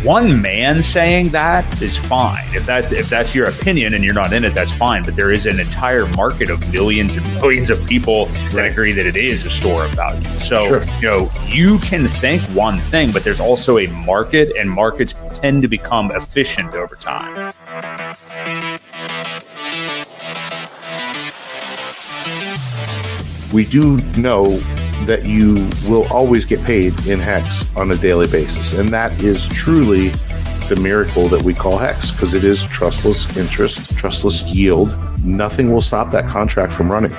one man saying that is fine. If that's your opinion and you're not in it, that's fine. But there is an entire market of millions and millions of people that agree that it is a store of value. So, you can think one thing, but there's also a market, and markets tend to become efficient over time. We do know that you will always get paid in Hex on a daily basis. And that is truly the miracle that we call Hex, because it is trustless interest, trustless yield. Nothing will stop that contract from running.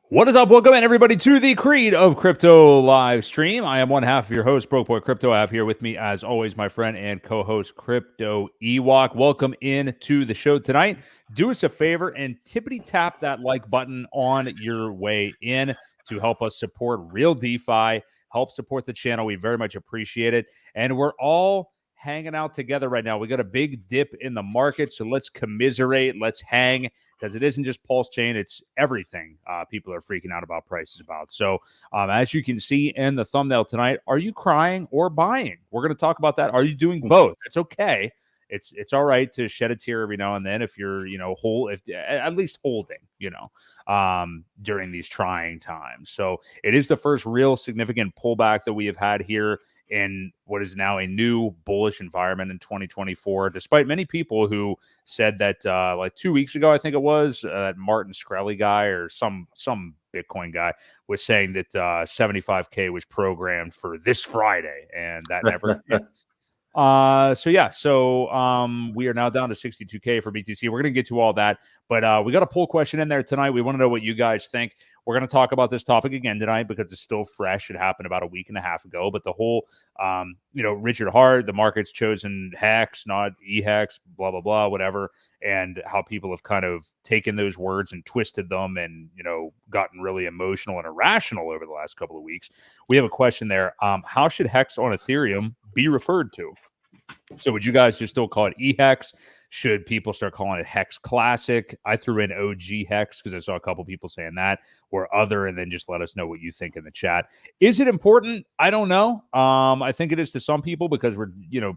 What is up? Welcome in, everybody, to the Creed of Crypto live stream. I am one half of your host, Boi Crypto. I have here with me, as always, my friend and co-host, Crypto Ewok. Welcome in to the show tonight. Do us a favor and tippity-tap that like button on your way in to help us support real DeFi, help support the channel. We very much appreciate it. And we're all hanging out together right now. We got a big dip in the market, so let's commiserate, let's hang, because it isn't just PulseChain, it's everything people are freaking out about prices about. So as you can see in the thumbnail tonight, are you crying or buying? We're going to talk about that. Are you doing both? It's okay. It's all right to shed a tear every now and then if you're, at least holding, during these trying times. So it is the first real significant pullback that we have had here in what is now a new bullish environment in 2024, despite many people who said that like 2 weeks ago, I think it was, Martin Shkreli guy or some Bitcoin guy was saying that 75K was programmed for this Friday, and that never hit. So we are now down to 62K for BTC. We're going to get to all that, but we got a poll question in there tonight. We want to know what you guys think. We're going to talk about this topic again tonight because it's still fresh. It happened about a week and a half ago, but the whole, Richard Hart, the market's chosen Hex, not eHex, blah, blah, blah, whatever, and how people have kind of taken those words and twisted them and, gotten really emotional and irrational over the last couple of weeks. We have a question there. How should Hex on Ethereum be referred to? So would you guys just still call it eHex? Should people start calling it Hex Classic? I threw in OG Hex because I saw a couple people saying that, or other, and then just let us know what you think in the chat. Is it important? I don't know. I think it is to some people because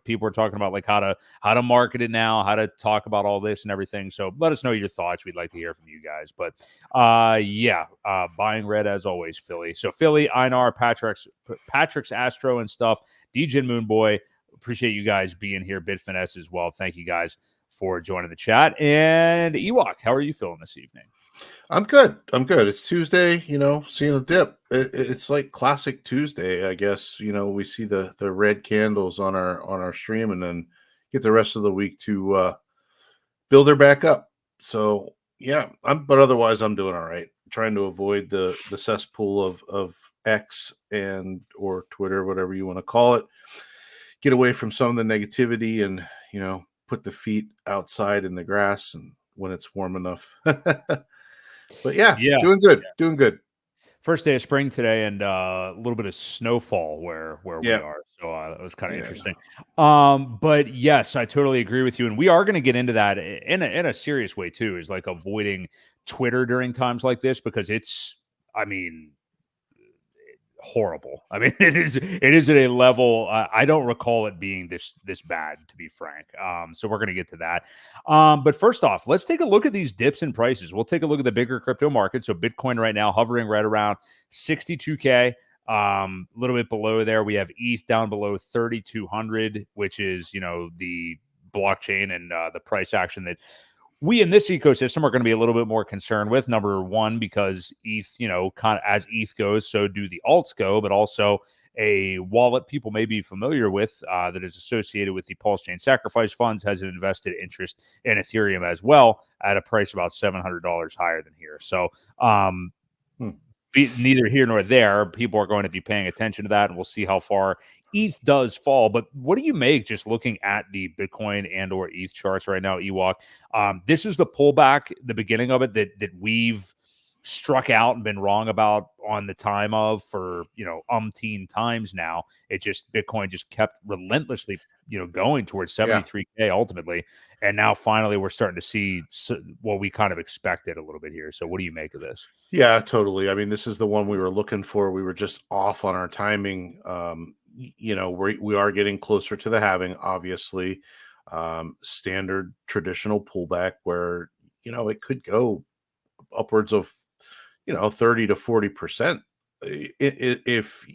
people are talking about like how to market it now, how to talk about all this and everything. So let us know your thoughts. We'd like to hear from you guys. But buying red as always, Philly. So Philly, Einar, Patrick's Astro and stuff, DJ Moonboy. Appreciate you guys being here. Bitfinesse as well. Thank you guys for joining the chat. And Ewok, how are you feeling this evening? I'm good. It's Tuesday, seeing a dip. It's like classic Tuesday, I guess. We see the red candles on our stream and then get the rest of the week to build her back up. So yeah, but otherwise I'm doing all right. I'm trying to avoid the cesspool of X and or Twitter, whatever you want to call it. Get away from some of the negativity and, put the feet outside in the grass and when it's warm enough. But yeah, doing good. First day of spring today and a little bit of snowfall where we are. So that was kind of interesting. But yes, I totally agree with you. And we are going to get into that in a serious way too, is like avoiding Twitter during times like this, because it's, horrible. It is at a level I don't recall it being this bad, to be frank. So we're going to get to that. But first off, let's take a look at these dips in prices. We'll take a look at the bigger crypto market. So Bitcoin right now hovering right around 62K. A little bit below there, we have ETH down below 3,200, which is the blockchain and the price action that we in this ecosystem are going to be a little bit more concerned with. Number one, because ETH, kind of as ETH goes, so do the alts go, but also a wallet people may be familiar with that is associated with the PulseChain sacrifice funds has an invested interest in Ethereum as well at a price about $700 higher than here. So neither here nor there, people are going to be paying attention to that, and we'll see how far ETH does fall. But what do you make just looking at the Bitcoin and or ETH charts right now, Ewok? This is the pullback, the beginning of it that we've struck out and been wrong about on the time of for, umpteen times now. It just, Bitcoin just kept relentlessly, going towards 73K ultimately. And now finally we're starting to see what we kind of expected a little bit here. So what do you make of this? Yeah, totally. I mean, this is the one we were looking for. We were just off on our timing. We are getting closer to the halving, obviously. Standard traditional pullback where, it could go upwards of 30 to 40% if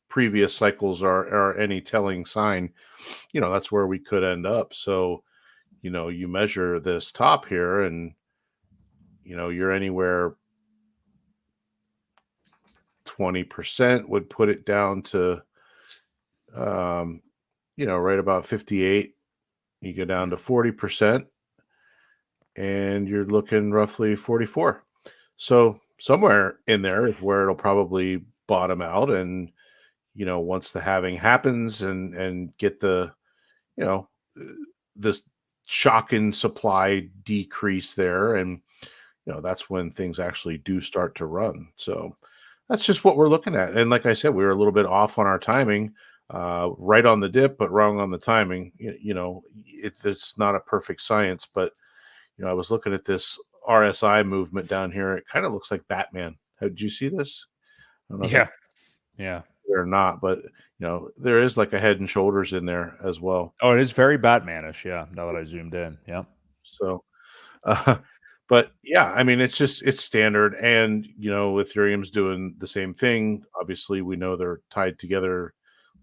previous cycles are any telling sign. That's where we could end up. So you measure this top here and you're anywhere 20% would put it down to right about 58. You go down to 40% and you're looking roughly 44. So somewhere in there is where it'll probably bottom out. And, once the halving happens and get the, this shock in supply decrease there. And, that's when things actually do start to run. So that's just what we're looking at. And like I said, we were a little bit off on our timing, right on the dip, but wrong on the timing. It's not a perfect science, but, I was looking at this RSI movement down here. It kind of looks like Batman. Did you see this? I don't know Yeah. or not, but there is like a head and shoulders in there as well. Oh, it is very Batmanish. Yeah. Now that I zoomed in. Yeah. So, but yeah, I mean, it's standard. And, Ethereum's doing the same thing. Obviously, we know they're tied together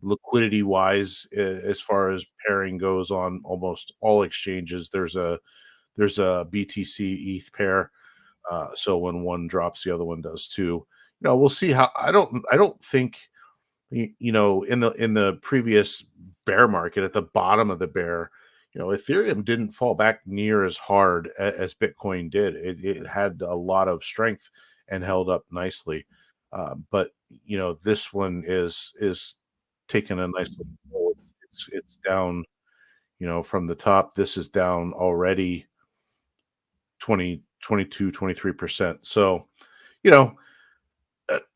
liquidity wise as far as pairing goes on almost all exchanges. There's a BTC ETH pair. So when one drops, the other one does too. We'll see how. I don't think in the previous bear market at the bottom of the bear, Ethereum didn't fall back near as hard as Bitcoin did. It had a lot of strength and held up nicely. But this one is taking a nice look forward. It's down, from the top. This is down already 20, 22, 23%. So,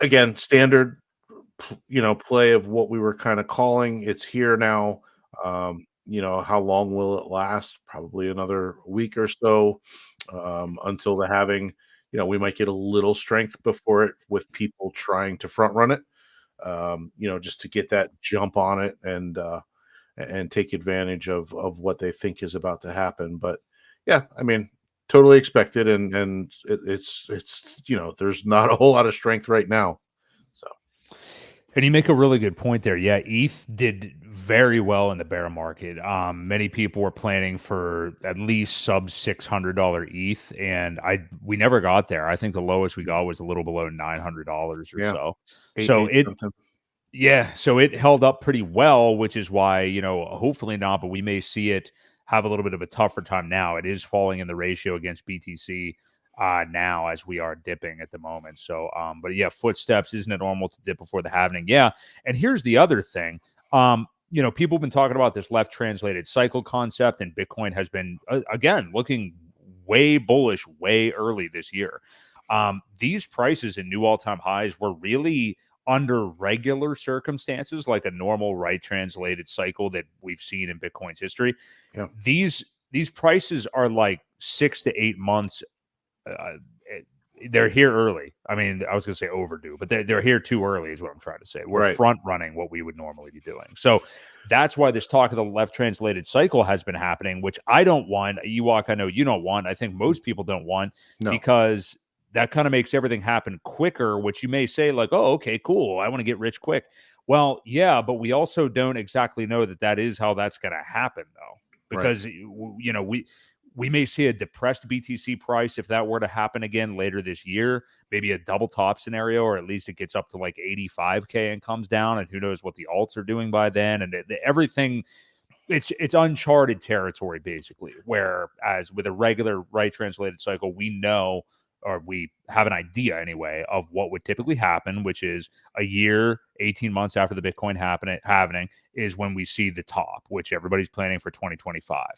again, standard, play of what we were kind of calling. It's here now. How long will it last? Probably another week or so until the halving. We might get a little strength before it with people trying to front run it, just to get that jump on it and take advantage of what they think is about to happen. But yeah, I mean, totally expected. And it's there's not a whole lot of strength right now. So. And you make a really good point there. Yeah, ETH did very well in the bear market. Many people were planning for at least sub $600 ETH, and we never got there. I think the lowest we got was a little below $900 or so. So it held up pretty well, which is why, hopefully not, but we may see it have a little bit of a tougher time now. It is falling in the ratio against BTC now as we are dipping at the moment. So, but yeah, footsteps, isn't it normal to dip before the halving? Yeah. And here's the other thing. People have been talking about this left translated cycle concept, and Bitcoin has been, again, looking way bullish way early this year. These prices and new all-time highs were really under regular circumstances, like a normal right translated cycle that we've seen in Bitcoin's history. Yeah. These prices are like 6 to 8 months. They're here early. I mean, I was going to say overdue, but they're here too early is what I'm trying to say. We're front running what we would normally be doing. So that's why this talk of the left translated cycle has been happening, which I don't want. Ewok, I know you don't want. I think most people don't want because that kind of makes everything happen quicker, which you may say like, oh, okay, cool. I want to get rich quick. Well, yeah, but we also don't exactly know that is how that's going to happen though, because, we may see a depressed BTC price if that were to happen again later this year, maybe a double top scenario, or at least it gets up to like 85K and comes down, and who knows what the alts are doing by then. And everything, it's uncharted territory basically, whereas with a regular right translated cycle, we know, or we have an idea anyway, of what would typically happen, which is a year, 18 months after the Bitcoin happening is when we see the top, which everybody's planning for 2025.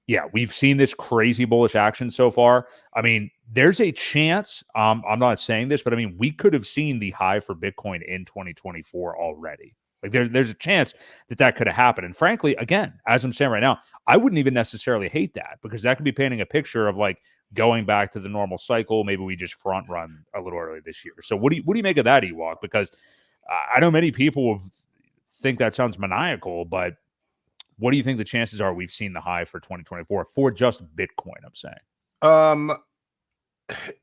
yeah, we've seen this crazy bullish action so far. I mean, there's a chance, I'm not saying this, but I mean, we could have seen the high for Bitcoin in 2024 already. Like there's a chance that could have happened. And frankly, again, as I'm saying right now, I wouldn't even necessarily hate that, because that could be painting a picture of like going back to the normal cycle. Maybe we just front run a little early this year. So what do you make of that, Ewok? Because I know many people think that sounds maniacal, but what do you think the chances are we've seen the high for 2024 for just Bitcoin, I'm saying?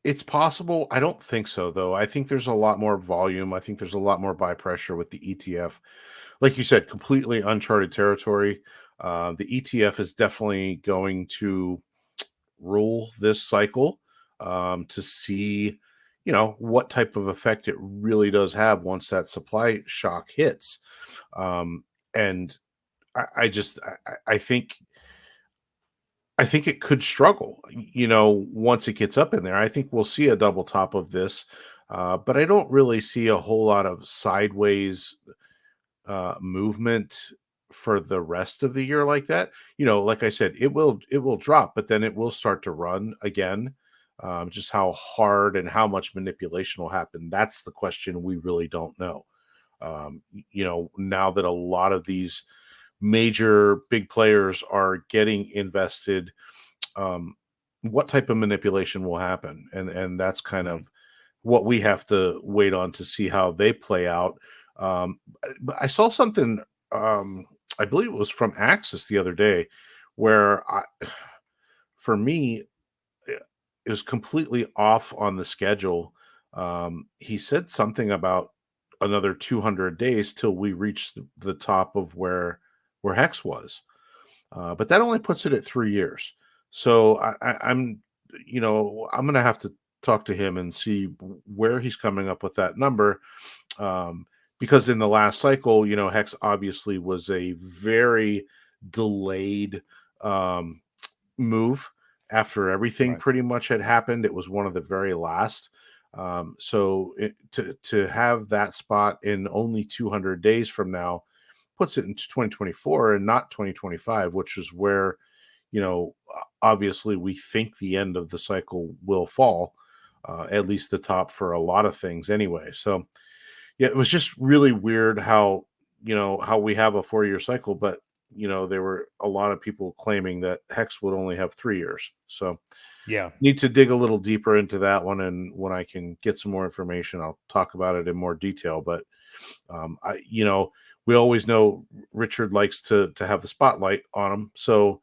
It's possible. I don't think so, though. I think there's a lot more volume. I think there's a lot more buy pressure with the ETF. Like you said, completely uncharted territory. The ETF is definitely going to rule this cycle, to see, what type of effect it really does have once that supply shock hits. And I think it could struggle, once it gets up in there. I think we'll see a double top of this, but I don't really see a whole lot of sideways movement for the rest of the year like that. Like I said, it will drop, but then it will start to run again. Just how hard and how much manipulation will happen, that's the question we really don't know. Now that a lot of these major big players are getting invested, what type of manipulation will happen, and that's kind of what we have to wait on to see how they play out. But I saw something, I believe it was from Axis the other day, where for me, it was completely off on the schedule. He said something about another 200 days till we reach the top of where Hex was, but that only puts it at 3 years. So I'm going to have to talk to him and see where he's coming up with that number, because in the last cycle, Hex obviously was a very delayed move after everything pretty much had happened. It was one of the very last. So to have that spot in only 200 days from now puts it into 2024 and not 2025, which is where, obviously we think the end of the cycle will fall, at least the top for a lot of things anyway. So yeah, it was just really weird how we have a 4-year cycle, but there were a lot of people claiming that Hex would only have 3 years. So yeah, need to dig a little deeper into that one, and when I can get some more information, I'll talk about it in more detail. But we always know Richard likes to have the spotlight on him. So,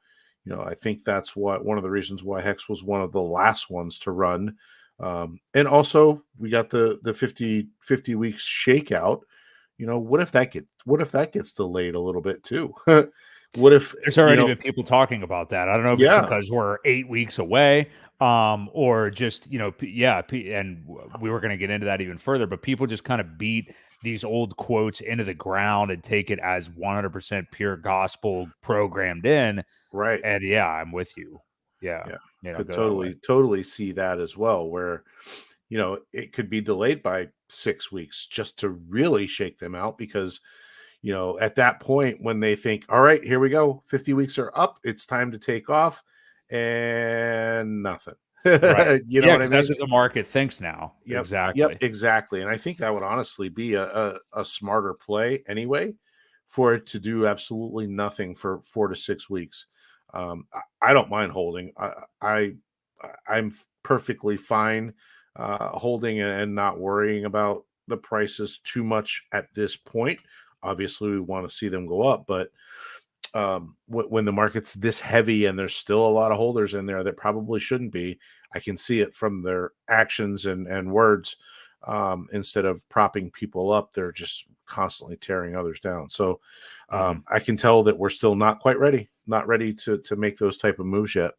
I think that's one of the reasons why Hex was one of the last ones to run. And also we got the 50 weeks shakeout. What if that gets delayed a little bit too? What if there's already been people talking about that? I don't know if it's because we're 8 weeks away, or just, and we were going to get into that even further, but people just kind of beat these old quotes into the ground and take it as 100% pure gospel programmed in. Right. And yeah, I'm with you. Yeah. Could totally see that as well, where, it could be delayed by 6 weeks just to really shake them out, because, at that point when they think, all right, here we go, 50 weeks are up, it's time to take off, and nothing. Right. You know what I mean? That's what the market thinks now. Yep. Exactly. Yep, exactly. And I think that would honestly be a smarter play anyway, for it to do absolutely nothing for 4 to 6 weeks. I don't mind holding. I'm perfectly fine holding and not worrying about the prices too much at this point. Obviously, we want to see them go up, but when the market's this heavy and there's still a lot of holders in there that probably shouldn't be, I can see it from their actions and words. Instead of propping people up, they're just constantly tearing others down. So I can tell that we're still not quite ready, to make those type of moves yet.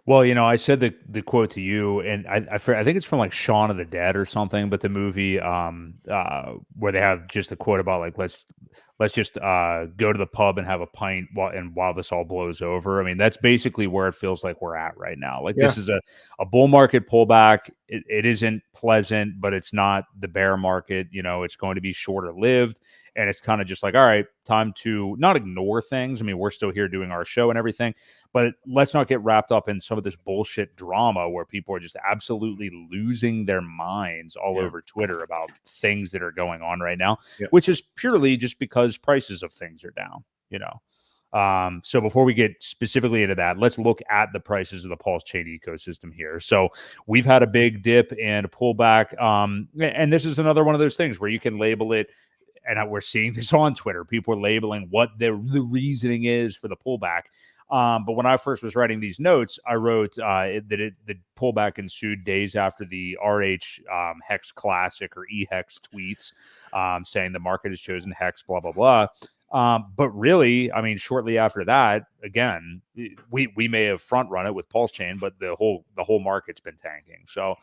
Well, I said the quote to you, and I think it's from like Shaun of the Dead or something, but the movie where they have just a quote about like let's just go to the pub and have a pint while this all blows over. I mean, that's basically where it feels like we're at right now. Like this is a bull market pullback. It isn't pleasant, but it's not the bear market. It's going to be shorter lived. And it's kind of just like, all right, time to not ignore things. I mean, we're still here doing our show and everything, but let's not get wrapped up in some of this bullshit drama where people are just absolutely losing their minds all over Twitter about things that are going on right now, which is purely just because prices of things are down, you know. So before we get specifically into that, let's look at the prices of the PulseChain ecosystem here. So we've had a big dip and a pullback. And this is another one of those things where you can label it, and we're seeing this on Twitter. People are labeling what the reasoning is for the pullback. But when I first was writing these notes, I wrote that the pullback ensued days after the RH Hex Classic or eHex tweets saying the market has chosen Hex, blah, blah, blah. But really, I mean, shortly after that, again, we may have front run it with PulseChain, but the whole market's been tanking. So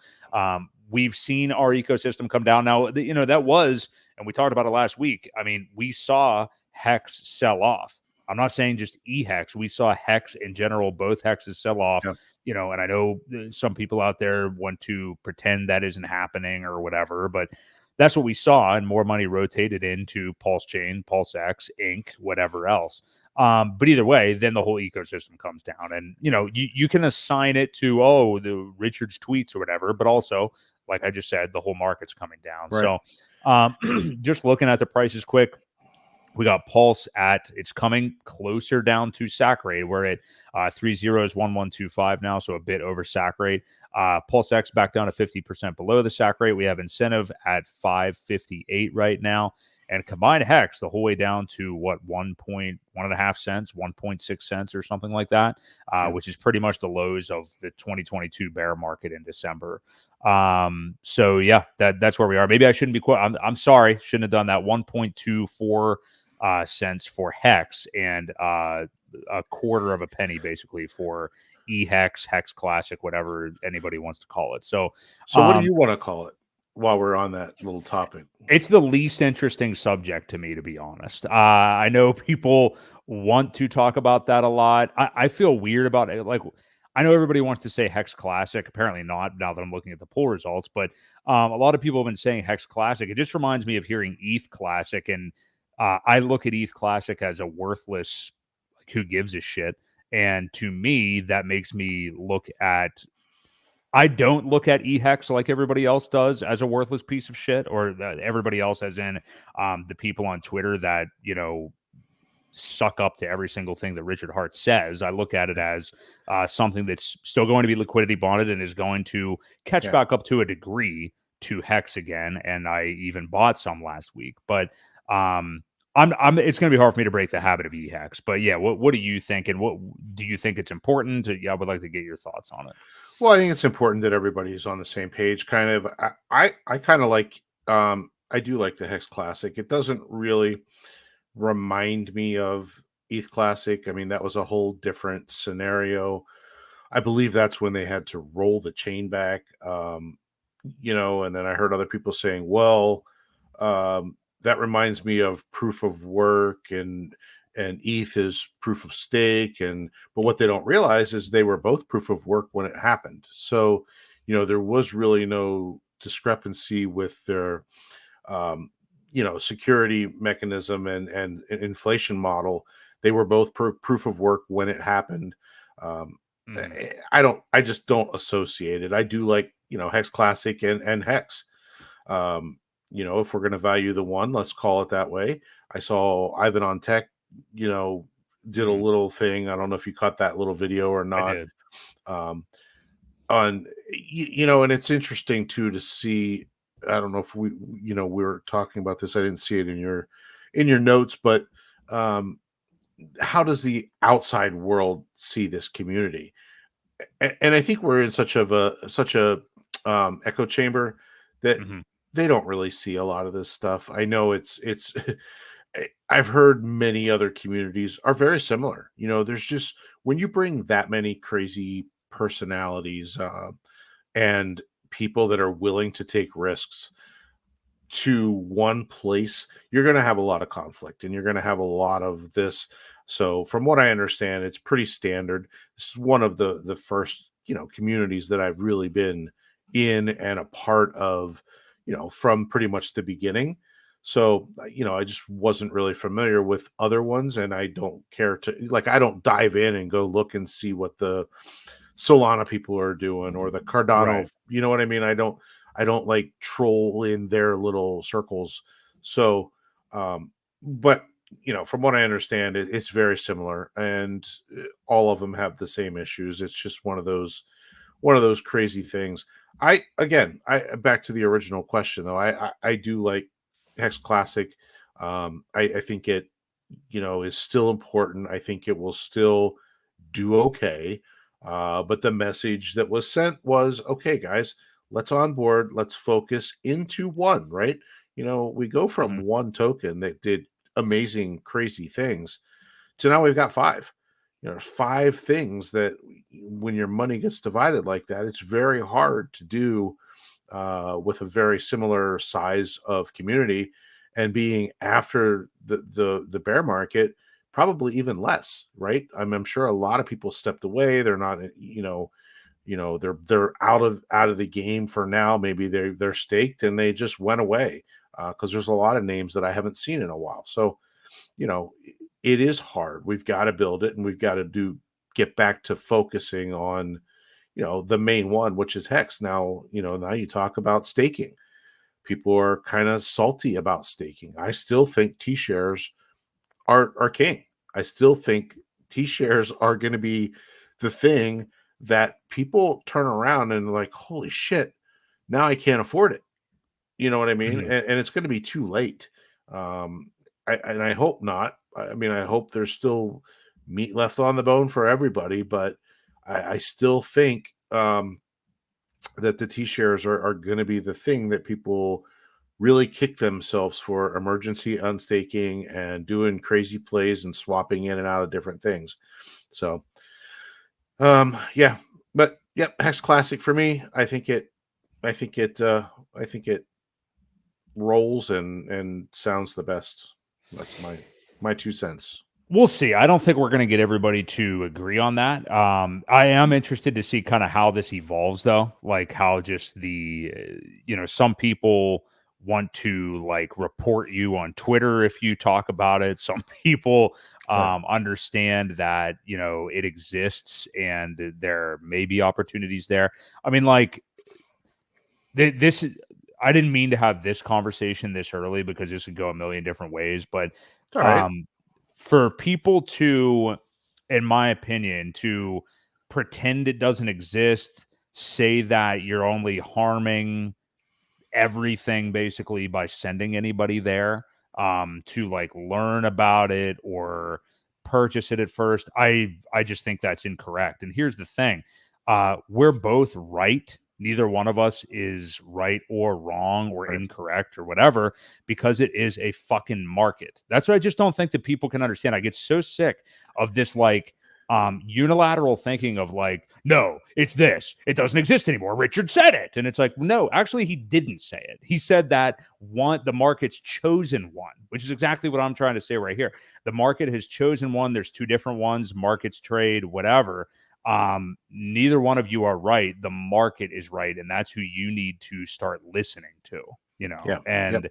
we've seen our ecosystem come down. Now, that was, and we talked about it last week. I mean, we saw Hex sell off. I'm not saying just eHex. We saw Hex in general, both Hexes sell off. And I know some people out there want to pretend that isn't happening or whatever, but that's what we saw, and more money rotated into PulseChain, PulseX, Inc., whatever else. But either way, then the whole ecosystem comes down, and you can assign it to the Richard's tweets or whatever, but also, like I just said, the whole market's coming down. Right. So, just looking at the prices quick. We got Pulse it's coming closer down to sack rate. We're at 30.1125 now, so a bit over sack rate. Pulse X back down to 50% below the sack rate. We have incentive at 558 right now. And combined Hex the whole way down to what, 1.5 cents, 1.6 cents or something like that, which is pretty much the lows of the 2022 bear market in December. So yeah, that's where we are. Maybe I shouldn't be I'm sorry, shouldn't have done that. 1.24 cents for Hex and a quarter of a penny basically for eHex, Hex Classic, whatever anybody wants to call it. So what do you want to call it while we're on that little topic? It's the least interesting subject to me, to be honest. I know people want to talk about that a lot. I feel weird about it. Like, I know everybody wants to say Hex Classic. Apparently not, now that I'm looking at the poll results. But a lot of people have been saying Hex Classic. It just reminds me of hearing ETH Classic. And I look at ETH Classic as a worthless, like, who gives a shit. And to me, that makes me look at, I don't look at eHex like everybody else does as a worthless piece of shit, or everybody else as in the people on Twitter that, suck up to every single thing that Richard Hart says. I look at it as something that's still going to be liquidity bonded and is going to catch back up to a degree to Hex again. And I even bought some last week, but it's going to be hard for me to break the habit of eHex. But yeah, what do you think? And what do you think it's important? I would like to get your thoughts on it. Well, I think it's important that everybody is on the same page. Kind of, I kind of like, I do like the Hex Classic. It doesn't really remind me of ETH Classic. I mean, that was a whole different scenario. I believe that's when they had to roll the chain back, and then I heard other people saying, well, that reminds me of proof of work and ETH is proof of stake. But what they don't realize is they were both proof of work when it happened. So, there was really no discrepancy with their, security mechanism and inflation model. They were both proof of work when it happened. I just don't associate it. I do like, Hex Classic and Hex. If we're going to value the one, let's call it that way. I saw Ivan on Tech, did a little thing. I don't know if you caught that little video or not. I did. And it's interesting too to see. I don't know if we were talking about this. I didn't see it in your notes, but how does the outside world see this community? And I think we're in such a echo chamber that they don't really see a lot of this stuff. I know it's I've heard many other communities are very similar. There's just, when you bring that many crazy personalities and people that are willing to take risks to one place, you're going to have a lot of conflict and you're going to have a lot of this. So from what I understand, it's pretty standard. This is one of the first, communities that I've really been in and a part of, from pretty much the beginning. So, I just wasn't really familiar with other ones, and I don't care to, like, I don't dive in and go look and see what the Solana people are doing or the Right. Cardano, you know what I mean? I don't like troll in their little circles. So, but from what I understand, it's very similar, and all of them have the same issues. It's just one of those crazy things. I back to the original question though. I do like Hex Classic. I think it is still important. I think it will still do okay. But the message that was sent was, okay, guys, let's onboard, let's focus into one, right? We go from Mhm. one token that did amazing, crazy things to now we've got five. Five things that when your money gets divided like that, it's very hard to do with a very similar size of community, and being after the bear market, probably even less, right? I'm sure a lot of people stepped away. They're not, they're out of the game for now. Maybe they're staked and they just went away because there's a lot of names that I haven't seen in a while. So you know, it is hard. We've got to build it, and we've got to get back to focusing on, the main one, which is Hex. Now, now you talk about staking. People are kind of salty about staking. I still think T-shares are king. I still think T-shares are going to be the thing that people turn around and like, holy shit, now I can't afford it. You know what I mean? Mhm. And it's going to be too late. I hope not. I mean, I hope there's still meat left on the bone for everybody, but I still think that the T-shares are going to be the thing that people really kick themselves for emergency unstaking and doing crazy plays and swapping in and out of different things. So, yeah, but yep, Hex Classic for me. I think it, I think it rolls and sounds the best. That's my 2 cents. We'll see. I don't think we're going to get everybody to agree on that. I am interested to see kind of how this evolves, though. Like how just some people want to like report you on Twitter if you talk about it. Some people Right. understand that it exists and there may be opportunities there. I mean, like this. I didn't mean to have this conversation this early because this would go a million different ways, but All right. um, for people to, in my opinion, to pretend it doesn't exist, say that you're only harming everything basically by sending anybody there to like learn about it or purchase it at first. I just think that's incorrect. And here's the thing. We're both right. Neither one of us is right or wrong or Right. incorrect or whatever because it is a fucking market. That's what I just don't think that people can understand. I get so sick of this like unilateral thinking of like, no, it's this, it doesn't exist anymore. Richard said it. And it's like, no, actually, he didn't say it. He said that the market's chosen one, which is exactly what I'm trying to say right here. The market has chosen one. There's two different ones, markets trade, whatever. Neither one of you are right. The market is right, and that's who you need to start listening to, Yeah. Yep. and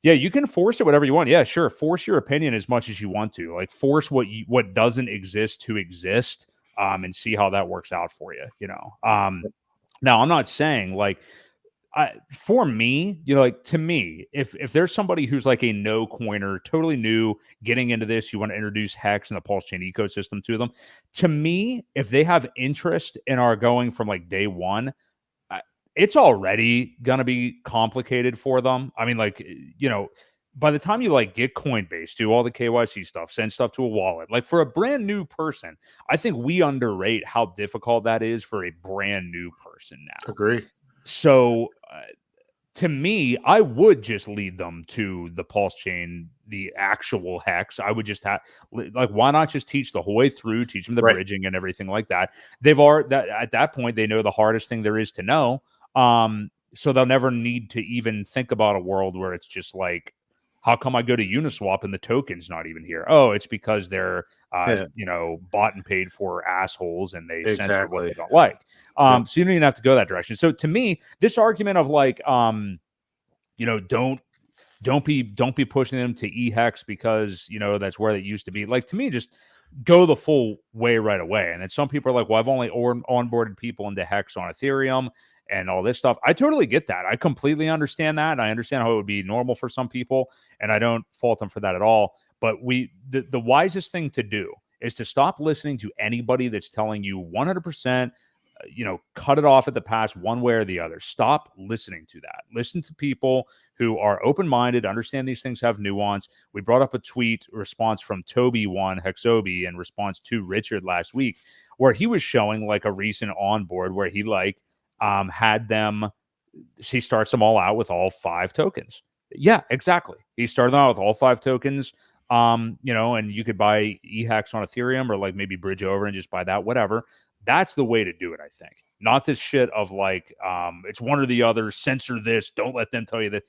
yeah, you can force it whatever you want. Yeah, sure. Force your opinion as much as you want to. Like force what doesn't exist to exist, and see how that works out for you. Now I'm not saying like for me, like to me, if there's somebody who's like a no coiner, totally new, getting into this, you want to introduce Hex and the PulseChain ecosystem to them. To me, if they have interest and are going from like day one, it's already gonna be complicated for them. I mean, like, by the time you like get Coinbase, do all the KYC stuff, send stuff to a wallet, like for a brand new person, I think we underrate how difficult that is for a brand new person now. Agree. So to me, I would just lead them to the Pulse Chain, the actual Hex. I would just have like, why not just teach the whole way through, teach them the Right. bridging and everything like that. They've already that at that point they know the hardest thing there is to know. So they'll never need to even think about a world where it's just like, how come I go to Uniswap and the token's not even here? Oh, it's because they're Yeah. bought and paid for assholes and they censor what they Exactly. don't like. Yep. So you don't even have to go that direction. So to me, this argument of like, don't Don't be pushing them to eHex because, you know, that's where it used to be. Like, to me, just go the full way right away. And then some people are like, well, I've only onboarded people into Hex on Ethereum and all this stuff. I totally get that. I completely understand that. And I understand how it would be normal for some people. And I don't fault them for that at all. But the wisest thing to do is to stop listening to anybody that's telling you 100%, you know, cut it off at the pass one way or the other. Stop listening to that. Listen to people who are open-minded, understand these things have nuance. We brought up a tweet response from Toby1 Hexobi in response to Richard last week, where he was showing like a recent onboard where he like had them, he starts them all out with all 5 tokens. Yeah, exactly. He started them out with all 5 tokens. You know, and you could buy eHex on Ethereum or like maybe bridge over and just buy that, whatever. That's the way to do it, I think. Not this shit of like, it's one or the other, censor this, don't let them tell you that.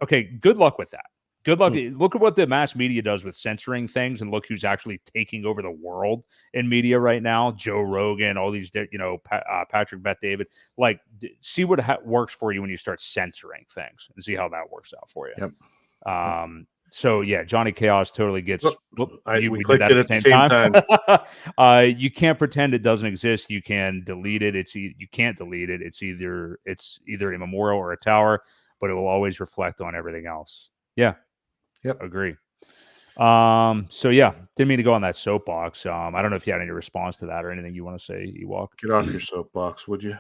Okay, good luck with that. Good luck. Look at what the mass media does with censoring things, and look who's actually taking over the world in media right now. Joe Rogan, all these, you know, Patrick Bet-David. Like, see what works for you when you start censoring things and see how that works out for you. Yep. So yeah, Johnny Chaos totally gets. We clicked it at the same time. You can't pretend it doesn't exist. You can delete it. You can't delete it. It's either a memorial or a tower, but it will always reflect on everything else. Yeah. Yep. Agree. So yeah, didn't mean to go on that soapbox. I don't know if you had any response to that or anything you want to say, Ewok. Get off your soapbox, would you?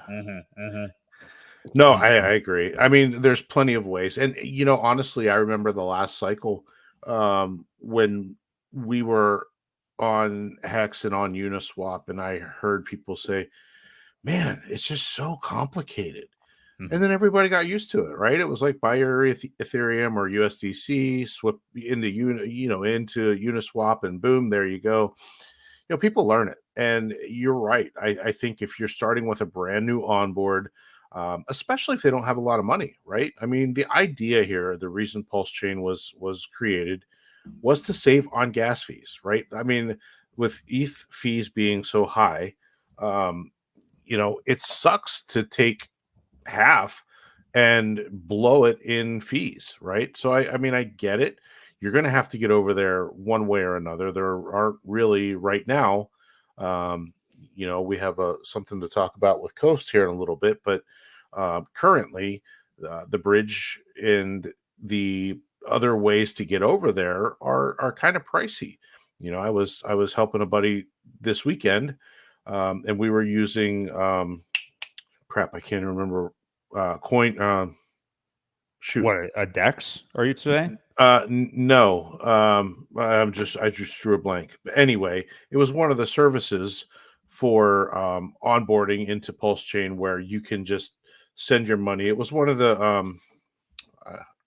No, I agree. I mean, there's plenty of ways. And, you know, honestly, I remember the last cycle when we were on Hex and on Uniswap, and I heard people say, man, it's just so complicated. And then everybody got used to it, right? It was like buy your Ethereum or USDC, swap into into Uniswap, and boom, there you go. You know, people learn it. And you're right. I think if you're starting with a brand new onboard, especially if they don't have a lot of money, right? I mean, the idea here, the reason PulseChain was created was to save on gas fees, right? I mean, with ETH fees being so high, you know, it sucks to take half and blow it in fees, right? So I mean, I get it. You're going to have to get over there one way or another. There aren't really right now. You know, we have something to talk about with Coast here in a little bit, but currently the bridge and the other ways to get over there are kind of pricey. You know, I was helping a buddy this weekend, and we were using crap. I can't remember coin. Shoot, what a DEX are you today? No. I just drew a blank. But anyway, it was one of the services for onboarding into PulseChain where you can just send your money. It was one of the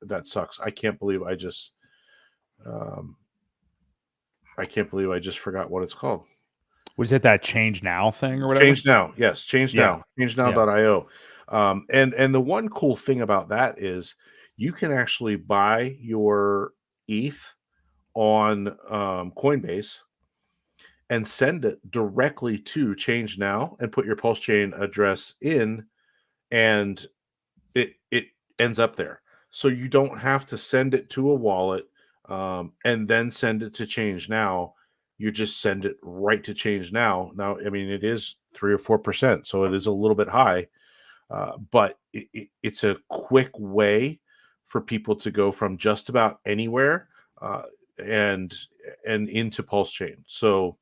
that sucks. I can't believe I just forgot what it's called. Was it that Change Now thing or whatever? Change Now, yes, Change Now, ChangeNow.io. And the one cool thing about that is you can actually buy your ETH on Coinbase and send it directly to Change Now and put your PulseChain address in, and it ends up there. So you don't have to send it to a wallet and then send it to Change Now. You just send it right to Change Now. Now, I mean, it is 3 or 4%, so it is a little bit high, but it's a quick way for people to go from just about anywhere and into PulseChain. So,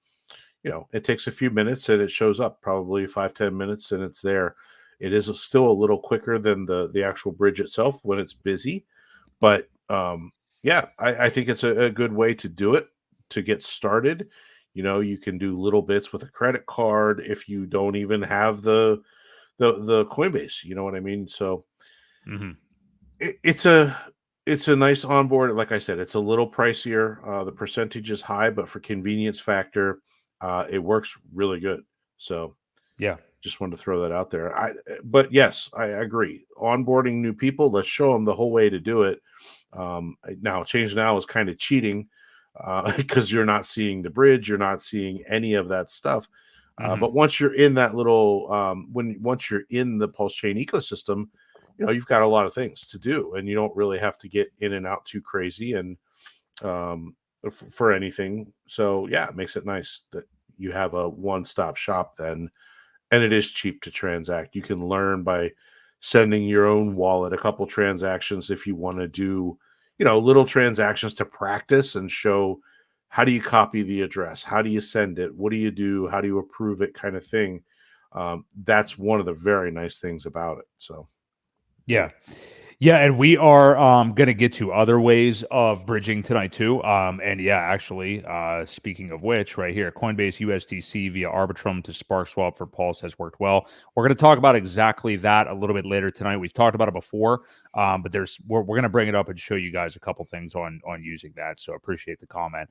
you know, it takes a few minutes and it shows up, probably 5-10 minutes, and it's there. It is still a little quicker than the actual bridge itself when it's busy, but yeah, I think it's a good way to do it, to get started. You know, you can do little bits with a credit card if you don't even have the Coinbase. You know what I mean? So it's a nice onboard. Like I said, it's a little pricier. The percentage is high, but for convenience factor, it works really good. So yeah, just wanted to throw that out there. But yes, I agree. Onboarding new people, let's show them the whole way to do it. Now, Change Now is kind of cheating because you're not seeing the bridge, you're not seeing any of that stuff. But once you're in that little, once you're in the PulseChain ecosystem, you've got a lot of things to do, and you don't really have to get in and out too crazy and for anything. So yeah, it makes it nice that you have a one-stop shop then, and it is cheap to transact. You can learn by sending your own wallet a couple transactions if you want to do, little transactions to practice and show how do you copy the address, how do you send it, what do you do, how do you approve it, kind of thing. That's one of the very nice things about it. So Yeah. Yeah, and we are going to get to other ways of bridging tonight too. And yeah, actually, speaking of which, right here, Coinbase USDC via Arbitrum to SparkSwap for Pulse has worked well. We're going to talk about exactly that a little bit later tonight. We've talked about it before, but we're going to bring it up and show you guys a couple things on using that. So appreciate the comment.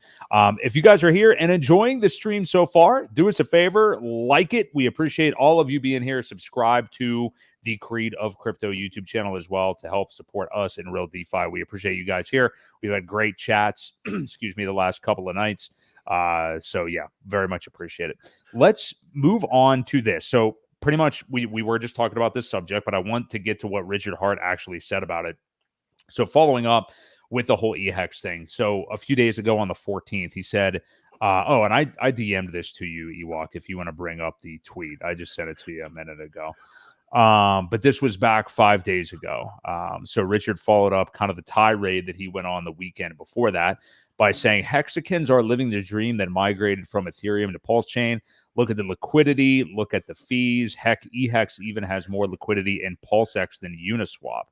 If you guys are here and enjoying the stream so far, do us a favor, like it. We appreciate all of you being here. Subscribe to the Creed of Crypto YouTube channel as well to help support us in real DeFi. We appreciate you guys here. We've had great chats, excuse me, the last couple of nights. So yeah, very much appreciate it. Let's move on to this. So pretty much we were just talking about this subject, but I want to get to what Richard Hart actually said about it. So following up with the whole EHEX thing. So a few days ago on the 14th, he said, and I DM'd this to you, Ewok, if you want to bring up the tweet. I just sent it to you a minute ago. But this was back 5 days ago. So Richard followed up kind of the tirade that he went on the weekend before that by saying Hexicans are living the dream that migrated from Ethereum to PulseChain. Look at the liquidity, look at the fees. Heck, EHEX even has more liquidity in PulseX than Uniswap.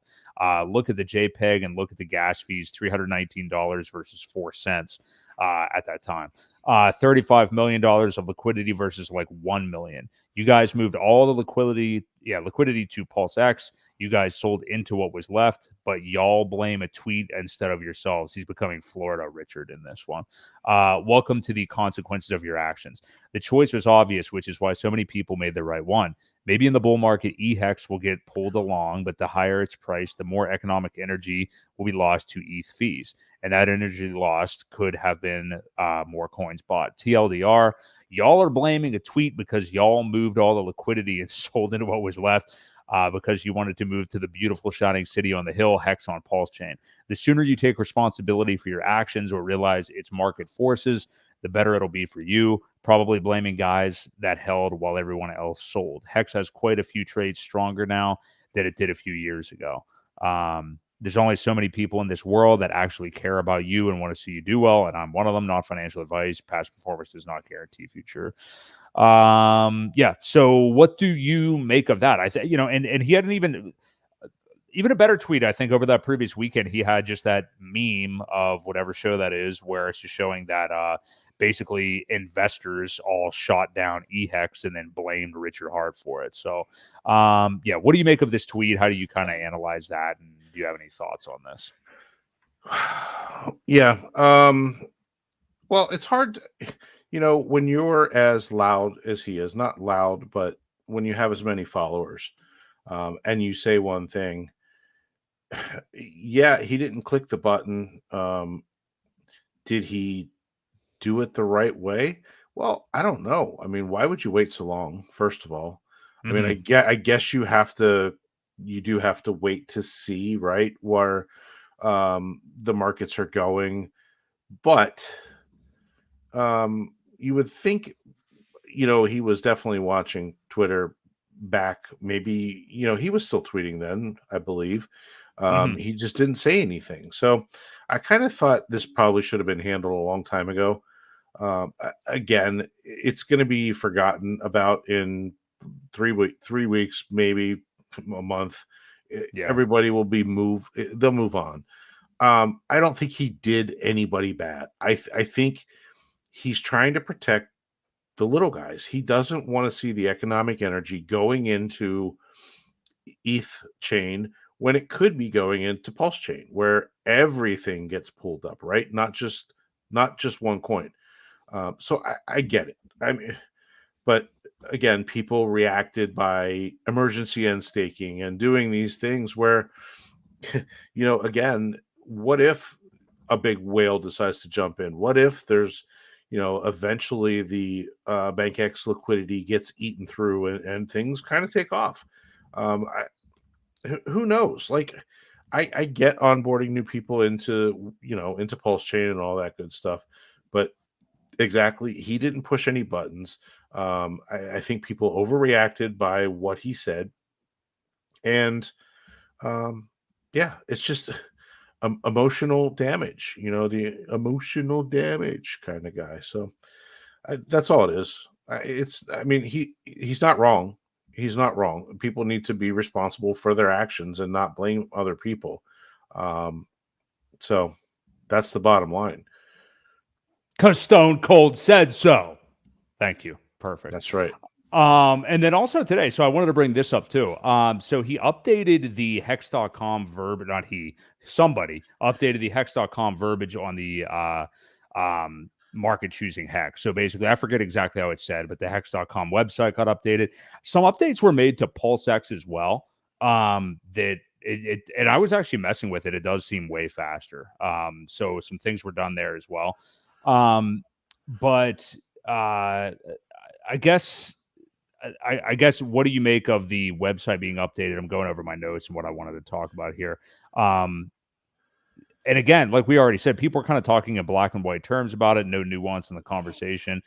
Look at the JPEG and look at the gas fees, $319 versus 4 cents at that time. $35 million of liquidity versus like 1 million. You guys moved all the liquidity to PulseX. You guys sold into what was left, but y'all blame a tweet instead of yourselves. He's becoming Florida Richard in this one. Welcome to the consequences of your actions. The choice was obvious, which is why so many people made the right one. Maybe in the bull market, EHEX will get pulled along, but the higher its price, the more economic energy will be lost to ETH fees. And that energy lost could have been more coins bought. TLDR, y'all are blaming a tweet because y'all moved all the liquidity and sold into what was left because you wanted to move to the beautiful shining city on the hill, Hex on PulseChain. The sooner you take responsibility for your actions or realize it's market forces, the better it'll be for you. Probably blaming guys that held while everyone else sold. Hex has quite a few trades stronger now than it did a few years ago. There's only so many people in this world that actually care about you and want to see you do well, and I'm one of them. Not financial advice. Past performance does not guarantee future. So what do you make of that? I think, and he hadn't even a better tweet, I think, over that previous weekend. He had just that meme of whatever show that is, where it's just showing that basically investors all shot down EHEX and then blamed Richard Hart for it. So, what do you make of this tweet? How do you kind of analyze that? And do you have any thoughts on this? Yeah. Well, it's hard, when you're as loud as he is, not loud, but when you have as many followers, and you say one thing, yeah, he didn't click the button. Did he do it the right way? Well, I don't know. I mean, why would you wait so long? First of all, I mean, I guess you do have to wait to see, right, where the markets are going. But you would think, he was definitely watching Twitter back. Maybe, he was still tweeting then, I believe. He just didn't say anything. So I kind of thought this probably should have been handled a long time ago. Again, it's going to be forgotten about in 3 weeks, maybe a month. Yeah. Everybody will they'll move on. I don't think he did anybody bad. I think he's trying to protect the little guys. He doesn't want to see the economic energy going into ETH chain when it could be going into PulseChain, where everything gets pulled up, right? Not just one coin. So I get it. I mean, but again, people reacted by emergency end staking and doing these things where, again, what if a big whale decides to jump in? What if there's, eventually the BankX liquidity gets eaten through and things kind of take off? who knows? Like, I get onboarding new people into, into PulseChain and all that good stuff, but exactly, he didn't push any buttons. I think people overreacted by what he said, and yeah, it's just emotional damage. The emotional damage kind of guy. So that's all it is. I mean, he's not wrong. He's not wrong. People need to be responsible for their actions and not blame other people. Um, so that's the bottom line. Because Stone Cold said so. Thank you. Perfect. That's right. And then also today, so I wanted to bring this up too. So he updated the hex.com verb, not he, somebody updated the hex.com verbiage on the market choosing hex. So basically, I forget exactly how it said, but the hex.com website got updated. Some updates were made to PulseX as well. That and I was actually messing with it. It does seem way faster. So some things were done there as well. But I guess what do you make of the website being updated? I'm going over my notes and what I wanted to talk about here. And again, like we already said, people are kind of talking in black and white terms about it, no nuance in the conversation.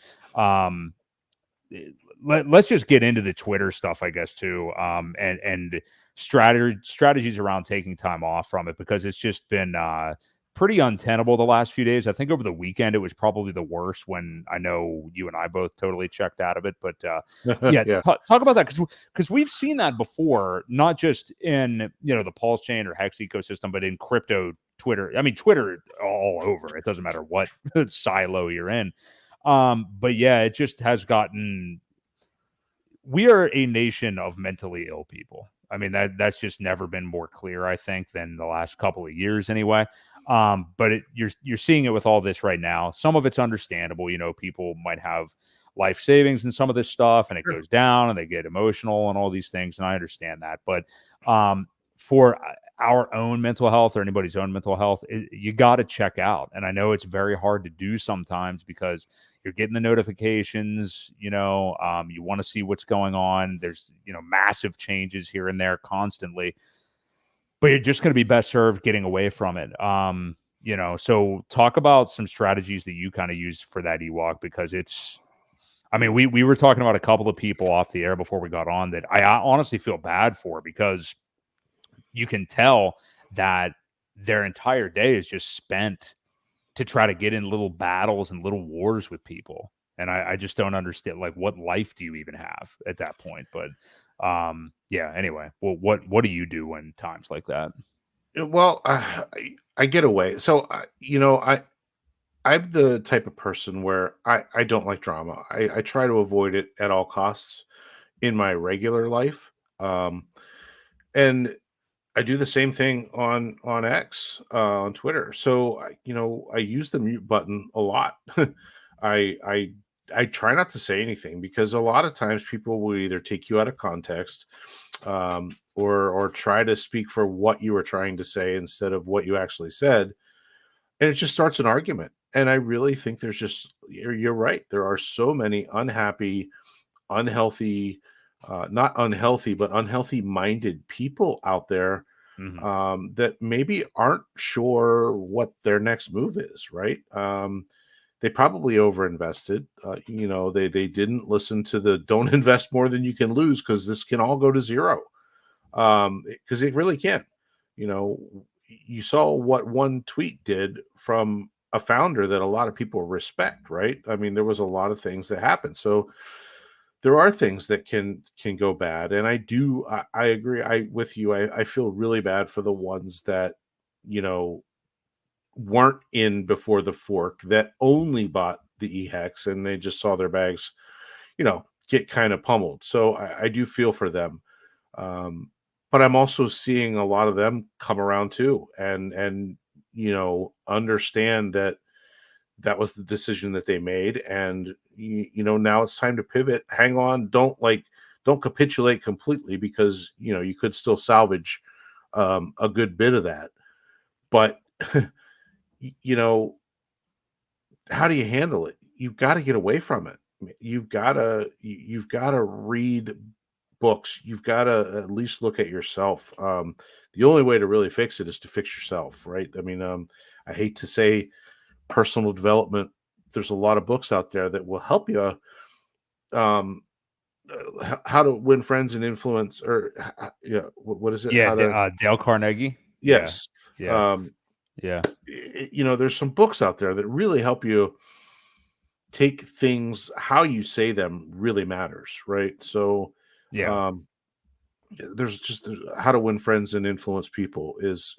Let's just get into the Twitter stuff, I guess, too, and strategies around taking time off from it, because it's just been pretty untenable the last few days. I think over the weekend it was probably the worst, when I know you and I both totally checked out of it. But Yeah. talk about that, because we've seen that before, not just in the PulseChain or Hex ecosystem, but in crypto Twitter. I mean, Twitter all over. It doesn't matter what silo you're in. But yeah, it just has gotten. We are a nation of mentally ill people. I mean, that's just never been more clear, I think, than the last couple of years anyway. But you're seeing it with all this right now. Some of it's understandable. People might have life savings in some of this stuff, and it goes down, and they get emotional and all these things, and I understand that. But for our own mental health, or anybody's own mental health, you got to check out. And I know it's very hard to do sometimes, because you're getting the notifications, you want to see what's going on. There's, massive changes here and there constantly, but you're just going to be best served getting away from it. So talk about some strategies that you kind of use for that Ewok, because we were talking about a couple of people off the air before we got on that I honestly feel bad for, because you can tell that their entire day is just spent to try to get in little battles and little wars with people. And I just don't understand, like, what life do you even have at that point? But yeah, anyway, well, what do you do in times like that? Well, I get away. So, I'm the type of person where I don't like drama. I try to avoid it at all costs in my regular life. And I do the same thing on X, on Twitter. So, I use the mute button a lot. I I try not to say anything, because a lot of times people will either take you out of context, or try to speak for what you were trying to say instead of what you actually said, and it just starts an argument. And I really think you're right. There are so many unhappy, unhealthy, not unhealthy, but unhealthy minded people out there, that maybe aren't sure what their next move is, right? They probably overinvested. They didn't listen to the don't invest more than you can lose, because this can all go to zero. Because it really can. You saw what one tweet did from a founder that a lot of people respect, right? I mean, there was a lot of things that happened. So there are things that can go bad, and I agree. With you. I feel really bad for the ones that you know weren't in before the fork, that only bought the EHEX, and they just saw their bags, get kind of pummeled. So I do feel for them. But I'm also seeing a lot of them come around too, and understand that that was the decision that they made, and now it's time to pivot. Hang on, don't capitulate completely, because you could still salvage a good bit of that. But you know how do you handle it? You've got to get away from it. You've got to read books, you've got to at least look at yourself. The only way to really fix it is to fix yourself, right? I mean, I hate to say personal development. There's a lot of books out there that will help you. Um, how to win friends and influence, or yeah, what is it? Yeah, How to Dale Carnegie. Yeah, yes. yeah, yeah, There's some books out there that really help you take things, how you say them really matters, right? So, yeah. um, there's just how to win friends and influence people is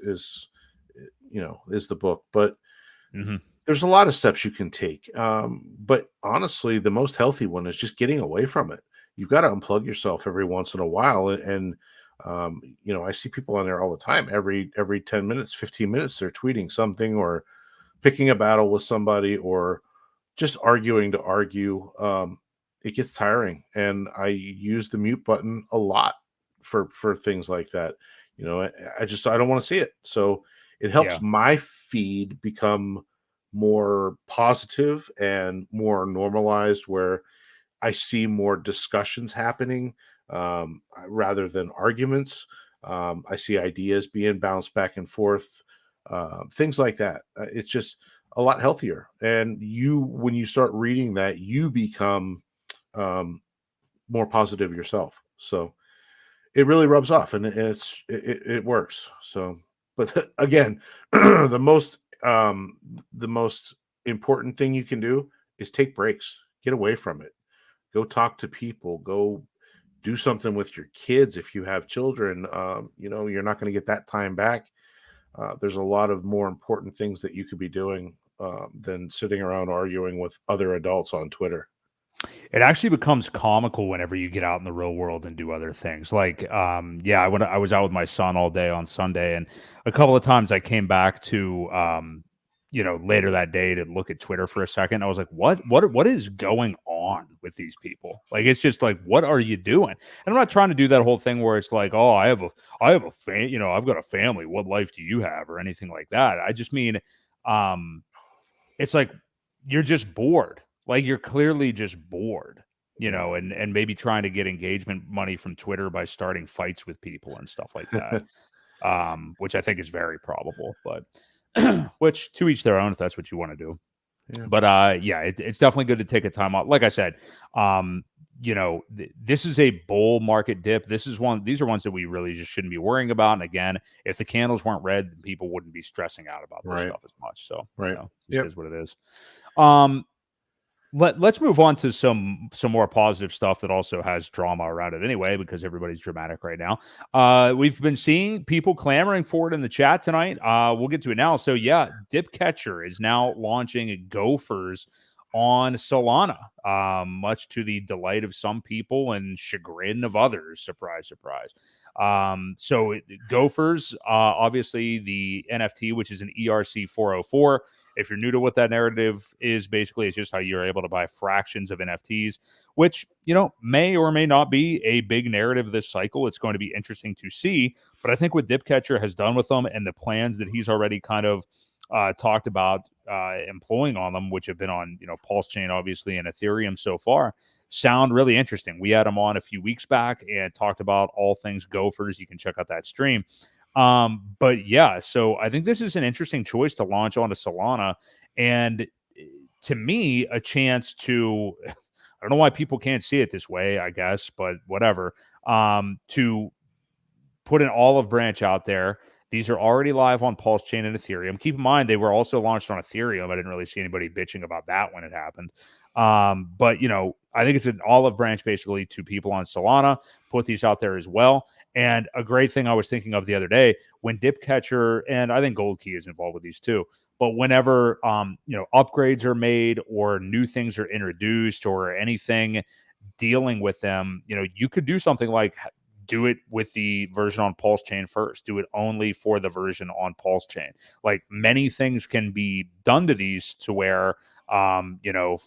the book, but Hmm. there's a lot of steps you can take. But honestly, the most healthy one is just getting away from it. You've got to unplug yourself every once in a while, and I see people on there all the time. Every 10 minutes, 15 minutes, they're tweeting something or picking a battle with somebody or just arguing to argue. It gets tiring, and I use the mute button a lot for things like that. I don't want to see it. So it Yeah. helps my feed become more positive and more normalized, where I see more discussions happening rather than arguments. I see ideas being bounced back and forth, things like that. It's just a lot healthier. And when you start reading that, you become um, more positive yourself. So it really rubs off, and it works. So, but again, the most important thing you can do is take breaks, get away from it, go talk to people, go do something with your kids if you have children. You're not going to get that time back. There's a lot of more important things that you could be doing than sitting around arguing with other adults on Twitter. It actually becomes comical whenever you get out in the real world and do other things. Like, I was out with my son all day on Sunday, and a couple of times I came back to, later that day to look at Twitter for a second. I was like, what is going on with these people? Like, it's just like, what are you doing? And I'm not trying to do that whole thing where it's like, oh, I have a I've got a family. What life do you have, or anything like that? I just mean, it's like you're just bored. Like, you're clearly just bored, Yeah. and maybe trying to get engagement money from Twitter by starting fights with people and stuff like that. Which I think is very probable, but which to each their own if that's what you want to do. Yeah. But it's definitely good to take a time off. Like I said, this is a bull market dip. These are ones that we really just shouldn't be worrying about. And again, if the candles weren't red, then people wouldn't be stressing out about this Right. stuff as much. So, Right. It is what it is. Let's move on to some more positive stuff that also has drama around it anyway, because everybody's dramatic right now. We've been seeing people clamoring for it in the chat tonight. We'll get to it now. So yeah, Dipcatcher is now launching GOFURS on Solana, much to the delight of some people and chagrin of others. Surprise, surprise. So GOFURS, obviously the NFT, which is an ERC 404. If you're new to what that narrative is, basically it's just how you're able to buy fractions of NFTs, which, may or may not be a big narrative this cycle. It's going to be interesting to see. But I think what Dipcatcher has done with them and the plans that he's already kind of talked about employing on them, which have been on, PulseChain, obviously, and Ethereum so far, sound really interesting. We had him on a few weeks back and talked about all things GOFURS. You can check out that stream. But yeah, so I think this is an interesting choice to launch onto Solana, and to me, a chance to, I don't know why people can't see it this way, I guess, but whatever, to put an olive branch out there. These are already live on PulseChain and Ethereum. Keep in mind, they were also launched on Ethereum. I didn't really see anybody bitching about that when it happened. But, I think it's an olive branch basically to people on Solana. Put these out there as well. And a great thing I was thinking of the other day, when Dipcatcher, and I think Gold Key is involved with these too, but whenever, upgrades are made or new things are introduced or anything dealing with them, you could do something like do it with the version on PulseChain first. Do it only for the version on PulseChain. Like, many things can be done to these to where, kind of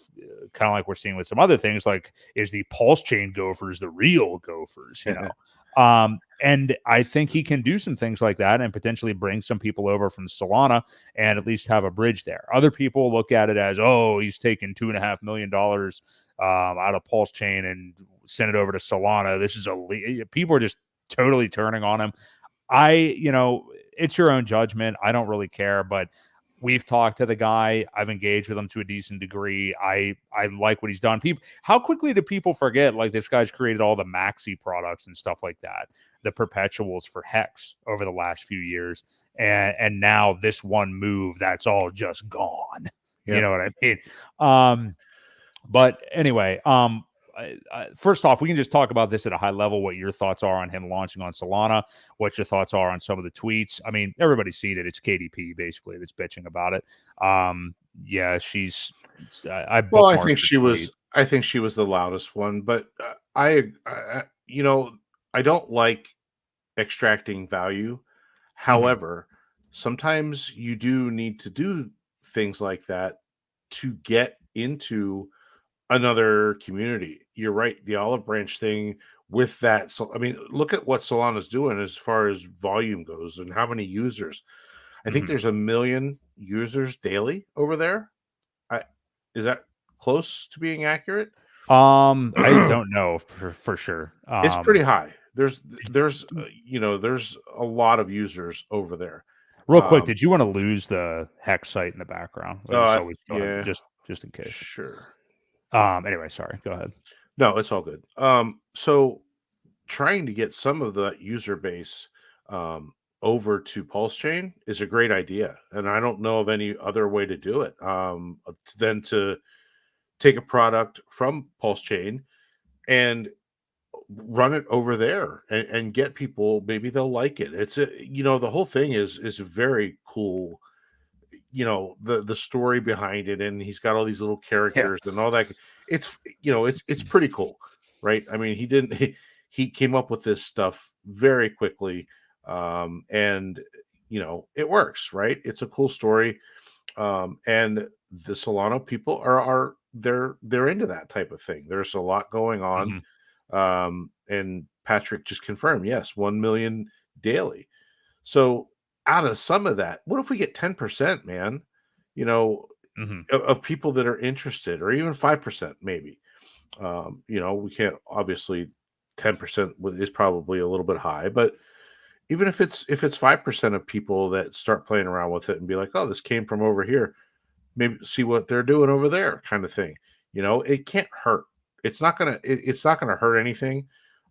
like we're seeing with some other things, like, is the PulseChain GOFURS the real GOFURS, and I think he can do some things like that and potentially bring some people over from Solana and at least have a bridge there. Other people look at it as, oh, he's taking $2.5 million out of PulseChain and send it over to Solana. This is people are just totally turning on him. It's your own judgment. I don't really care, but we've talked to the guy. I've engaged with him to a decent degree. I like what he's done. How quickly do people forget? Like, this guy's created all the maxi products and stuff like that, the perpetuals for Hex over the last few years, and now this one move, that's all just gone. Yeah. You know what I mean? But anyway, first off, we can just talk about this at a high level, what your thoughts are on him launching on Solana, what your thoughts are on some of the tweets. I mean, everybody's seen it. It's KDP, basically, that's bitching about it. Yeah, she's... I think she was... I think she was the loudest one, but I don't like extracting value. However, sometimes you do need to do things like that to get into another community. You're right. The olive branch thing with that. So, I mean, look at what Solana's doing as far as volume goes and how many users. I think there's 1 million users daily over there. Is that close to being accurate? I don't know for sure. It's pretty high. There's a lot of users over there. Real quick, did you want to lose the Hex site in the background? Yeah, just in case. Sure. Anyway, sorry. Go ahead. No, it's all good. So trying to get some of the user base over to PulseChain is a great idea, and I don't know of any other way to do it than to take a product from PulseChain and run it over there and get people. Maybe they'll like it. It's the whole thing is very cool. The story behind it, and he's got all these little characters and all that. It's pretty cool, right? I mean, he came up with this stuff very quickly, and it works, right? It's a cool story, and the Solana people they're into that type of thing. There's a lot going on, and Patrick just confirmed, yes, 1 million daily. So out of some of that, what if we get 10%, man? Of people that are interested, or even 5%, maybe. We can't, obviously 10% is probably a little bit high, but even if it's 5% of people that start playing around with it and be like, oh, this came from over here, maybe see what they're doing over there, kind of thing. It can't hurt. It's not gonna hurt anything.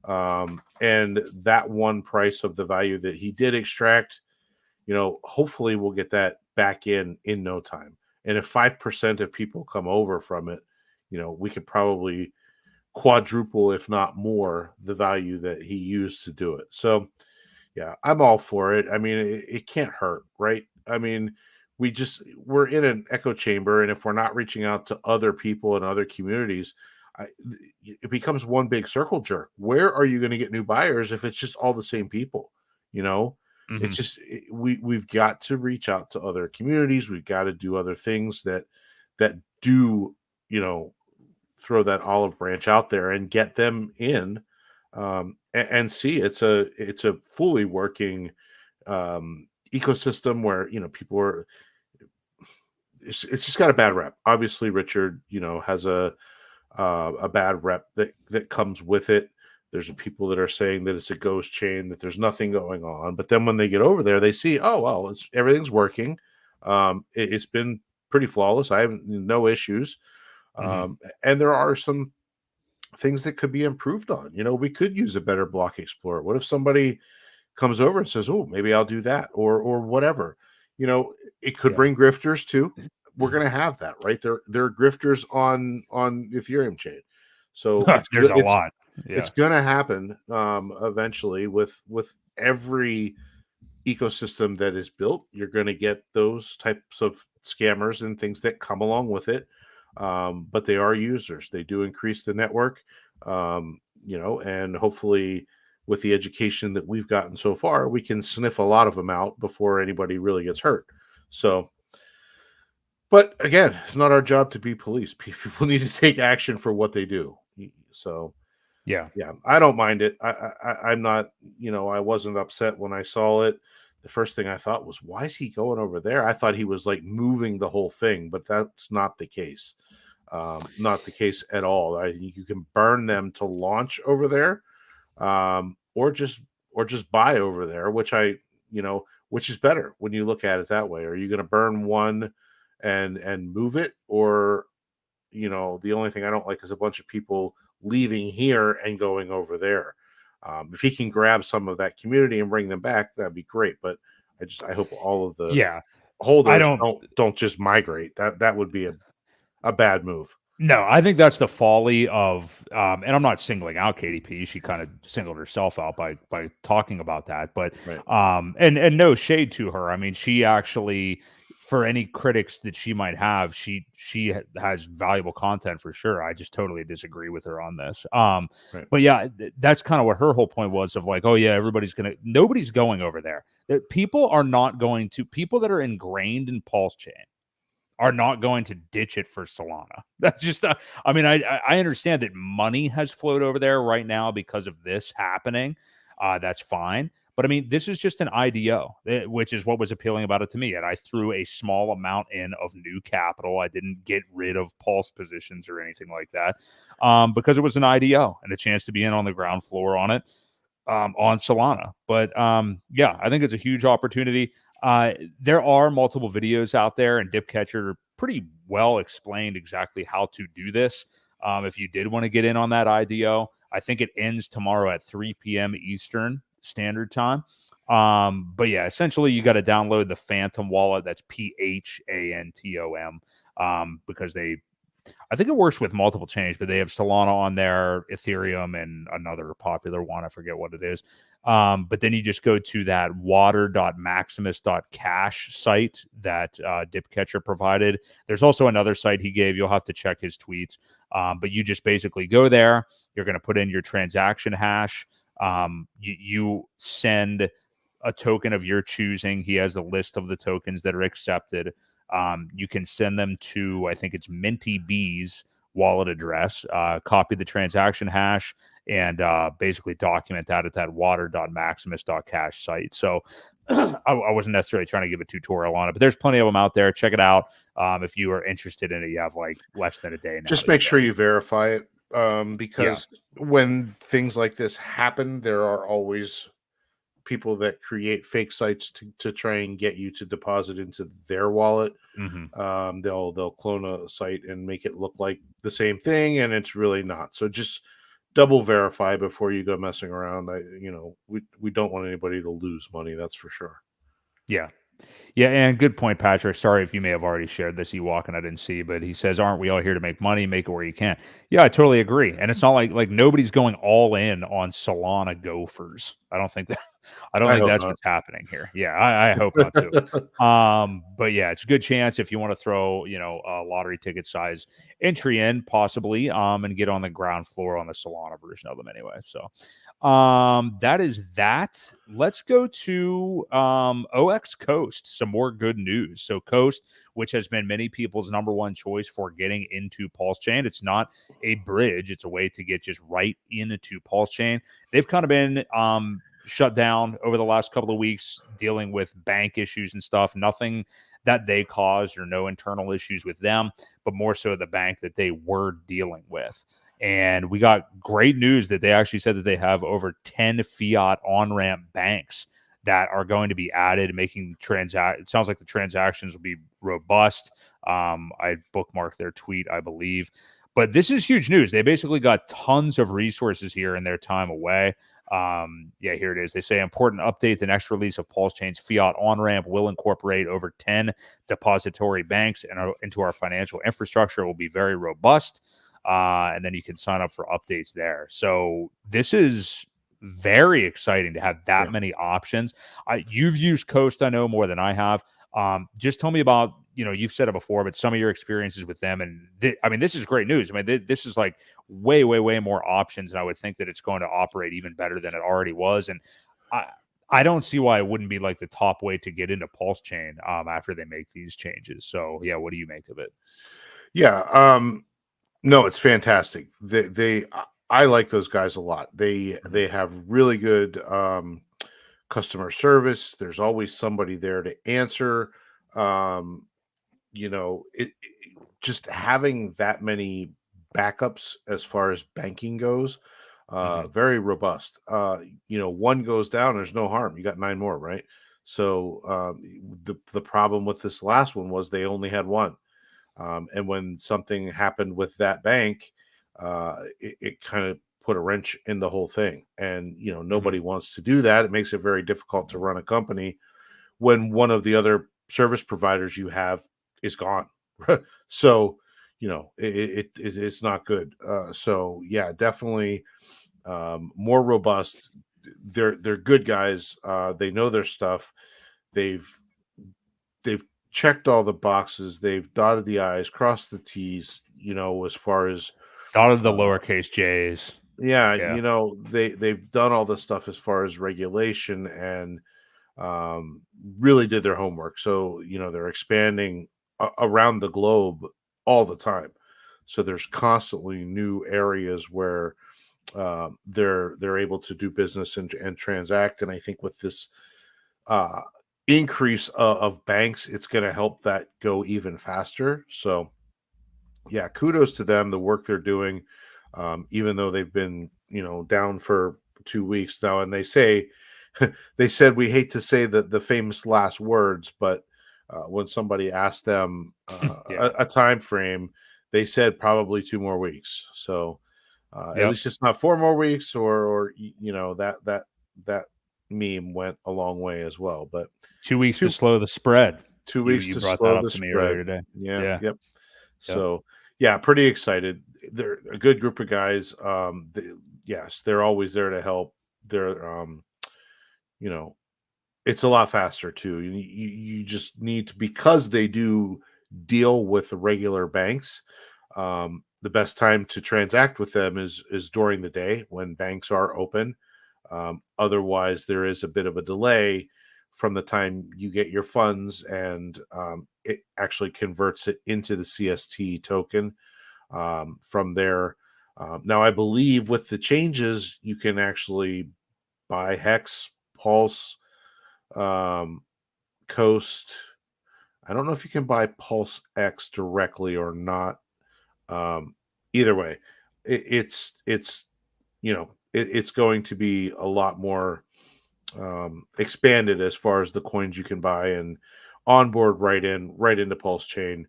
And that one price of the value that he did extract, hopefully we'll get that back in no time. And if 5% of people come over from it, we could probably quadruple, if not more, the value that he used to do it. So yeah, I'm all for it. I mean, it can't hurt, right? I mean, we're in an echo chamber, and if we're not reaching out to other people and other communities, it becomes one big circle jerk. Where are you going to get new buyers if it's just all the same people? It's just we've got to reach out to other communities. We've got to do other things that do throw that olive branch out there and get them in, and see it's a fully working ecosystem where people are. It's just got a bad rep. Obviously, Richard, has a bad rep that comes with it. There's people that are saying that it's a ghost chain, that there's nothing going on. But then when they get over there, they see, oh, well, everything's working. It's been pretty flawless. I have no issues. And there are some things that could be improved on. We could use a better block explorer. What if somebody comes over and says, oh, maybe I'll do that, or whatever? It could bring grifters too. We're going to have that, right? There are grifters on Ethereum chain. So there's a lot. Yeah. It's going to happen eventually with every ecosystem that is built. You're going to get those types of scammers and things that come along with it. But they are users. They do increase the network, and hopefully with the education that we've gotten so far, we can sniff a lot of them out before anybody really gets hurt. So, but again, it's not our job to be police. People need to take action for what they do. So, yeah, I don't mind it. I'm not, I wasn't upset when I saw it. The first thing I thought was, why is he going over there? I thought he was like moving the whole thing, but that's not the case. Not the case at all. I think you can burn them to launch over there, or just buy over there, which which is better when you look at it that way. Are you going to burn one and move it, or the only thing I don't like is a bunch of people leaving here and going over there. If he can grab some of that community and bring them back, that'd be great. But I hope all of the holders don't just migrate. That would be a bad move. No, I think that's the folly of, and I'm not singling out KDP. She kind of singled herself out by talking about that. But Right. And no shade to her. I mean, she actually, for any critics that she might have, she has valuable content for sure. I just totally disagree with her on this. Right. But yeah, that's kind of what her whole point was, of like, oh yeah, nobody's going over there. People are not going to, people that are ingrained in PulseChain are not going to ditch it for Solana. That's just, I mean, I understand that money has flowed over there right now because of this happening. That's fine. But I mean, this is just an IDO, which is what was appealing about it to me. And I threw a small amount in of new capital. I didn't get rid of Pulse positions or anything like that, because it was an IDO and a chance to be in on the ground floor on it, on Solana. But yeah, I think it's a huge opportunity. There are multiple videos out there, and Dipcatcher pretty well explained exactly how to do this. If you did want to get in on that IDO, I think it ends tomorrow at 3 p.m. Eastern Standard Time. But yeah, essentially you got to download the Phantom wallet. That's PHANTOM, because I think it works with multiple chains, but they have Solana on there, Ethereum, and another popular one. I forget what it is. But then you just go to that water.maximus.cash site that Dipcatcher provided. There's also another site he gave. You'll have to check his tweets. But you just basically go there. You're going to put in your transaction hash. You send a token of your choosing. He has a list of the tokens that are accepted. You can send them to, I think it's Minty B's wallet address, copy the transaction hash, and basically document that at that water.maximus.cash site. So I wasn't necessarily trying to give a tutorial on it, but there's plenty of them out there. Check it out. If you are interested in it, you have like less than a day now. Just make sure you verify it, because when things like this happen, there are always people that create fake sites to try and get you to deposit into their wallet. Mm-hmm. They'll clone a site and make it look like the same thing, and it's really not. So just double verify before you go messing around. We don't want anybody to lose money. That's for sure. Yeah. Yeah, and good point, Patrick. Sorry if you may have already shared this Ewok and I didn't see, but he says, "Aren't we all here to make money? Make it where you can." Yeah, I totally agree. And it's not like nobody's going all in on Solana GOFURS. I don't think that's not. what's happening here. Yeah, I hope not too. But yeah, it's a good chance if you want to throw a lottery ticket size entry in, possibly, and get on the ground floor on the Solana version of them anyway. So that is that. Let's go to OX Coast. Some more good news. So Coast, which has been many people's number one choice for getting into PulseChain. It's not a bridge. It's a way to get just right into PulseChain. They've kind of been shut down over the last couple of weeks, dealing with bank issues and stuff. Nothing that they caused, or no internal issues with them, but more so the bank that they were dealing with. And we got great news that they actually said that they have over 10 fiat on-ramp banks that are going to be added, making it sounds like the transactions will be robust. I bookmarked their tweet, I believe. But this is huge news. They basically got tons of resources here in their time away. Yeah, here it is. They say, important update. The next release of PulseChain's fiat on-ramp will incorporate over 10 depository banks into our financial infrastructure. It will be very robust. And then you can sign up for updates there. So this is very exciting to have that many options. You've used Coast, I know, more than I have. Just tell me about, you've said it before, but some of your experiences with them. And this is great news. This is like way, way, way more options. And I would think that it's going to operate even better than it already was. And I don't see why it wouldn't be like the top way to get into PulseChain after they make these changes. So yeah, what do you make of it? Yeah. No, it's fantastic. I like those guys a lot. They have really good customer service. There's always somebody there to answer. just having that many backups as far as banking goes, very robust. One goes down, there's no harm. You got 9 more, right? So the problem with this last one was they only had one. And when something happened with that bank, it kind of put a wrench in the whole thing. And, nobody wants to do that. It makes it very difficult to run a company when one of the other service providers you have is gone. So, it's not good. So yeah, definitely more robust. They're good guys. They know their stuff. They've checked all the boxes. They've dotted the I's, crossed the T's, as far as dotted the lowercase J's. Yeah, Yeah. they've done all the stuff as far as regulation and really did their homework. So, they're expanding around the globe all the time. So there's constantly new areas where they're able to do business and transact. And I think with this increase of banks, it's going to help that go even faster. So yeah, kudos to them, the work they're doing, even though they've been, down for 2 weeks now. And they say, they said, we hate to say the famous last words, but when somebody asked them a time frame, they said probably 2 more weeks. So at least it's not 4 more weeks, or that meme went a long way as well. But 2 weeks to two slow the spread. 2 weeks You to brought that slow up the to me spread. earlier today. Yeah. Yeah. Yep. So yeah, pretty excited. They're a good group of guys. Yes, they're always there to help. They're it's a lot faster too. You just need to, because they do deal with regular banks. The best time to transact with them is during the day when banks are open. Otherwise, there is a bit of a delay from the time you get your funds, and it actually converts it into the CST token from there. Now, I believe with the changes, you can actually buy Hex, Pulse, Coast. I don't know if you can buy Pulse X directly or not. Either way, it's going to be a lot more expanded as far as the coins you can buy and onboard right into PulseChain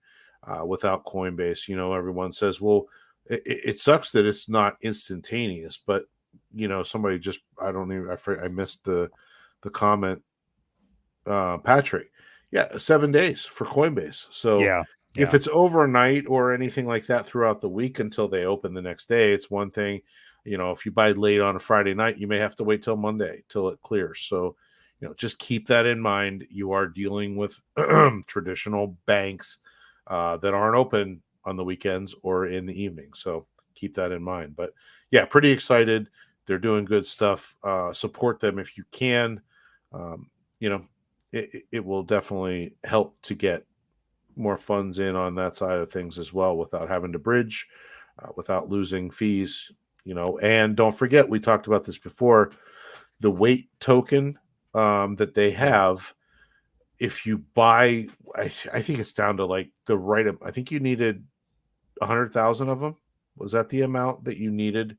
without Coinbase. Everyone says, well, it sucks that it's not instantaneous, but somebody just, I missed the comment, Patrick. Yeah, 7 days for Coinbase. So if it's overnight or anything like that throughout the week until they open the next day, it's one thing. If you buy late on a Friday night, you may have to wait till Monday till it clears. So, just keep that in mind. You are dealing with traditional banks that aren't open on the weekends or in the evening. So keep that in mind. But yeah, pretty excited. They're doing good stuff. Support them if you can. It will definitely help to get more funds in on that side of things as well without having to bridge, without losing fees. And don't forget, we talked about this before, the weight token that they have. If you buy, I think it's down to like the right. I think you needed 100,000 of them. Was that the amount that you needed?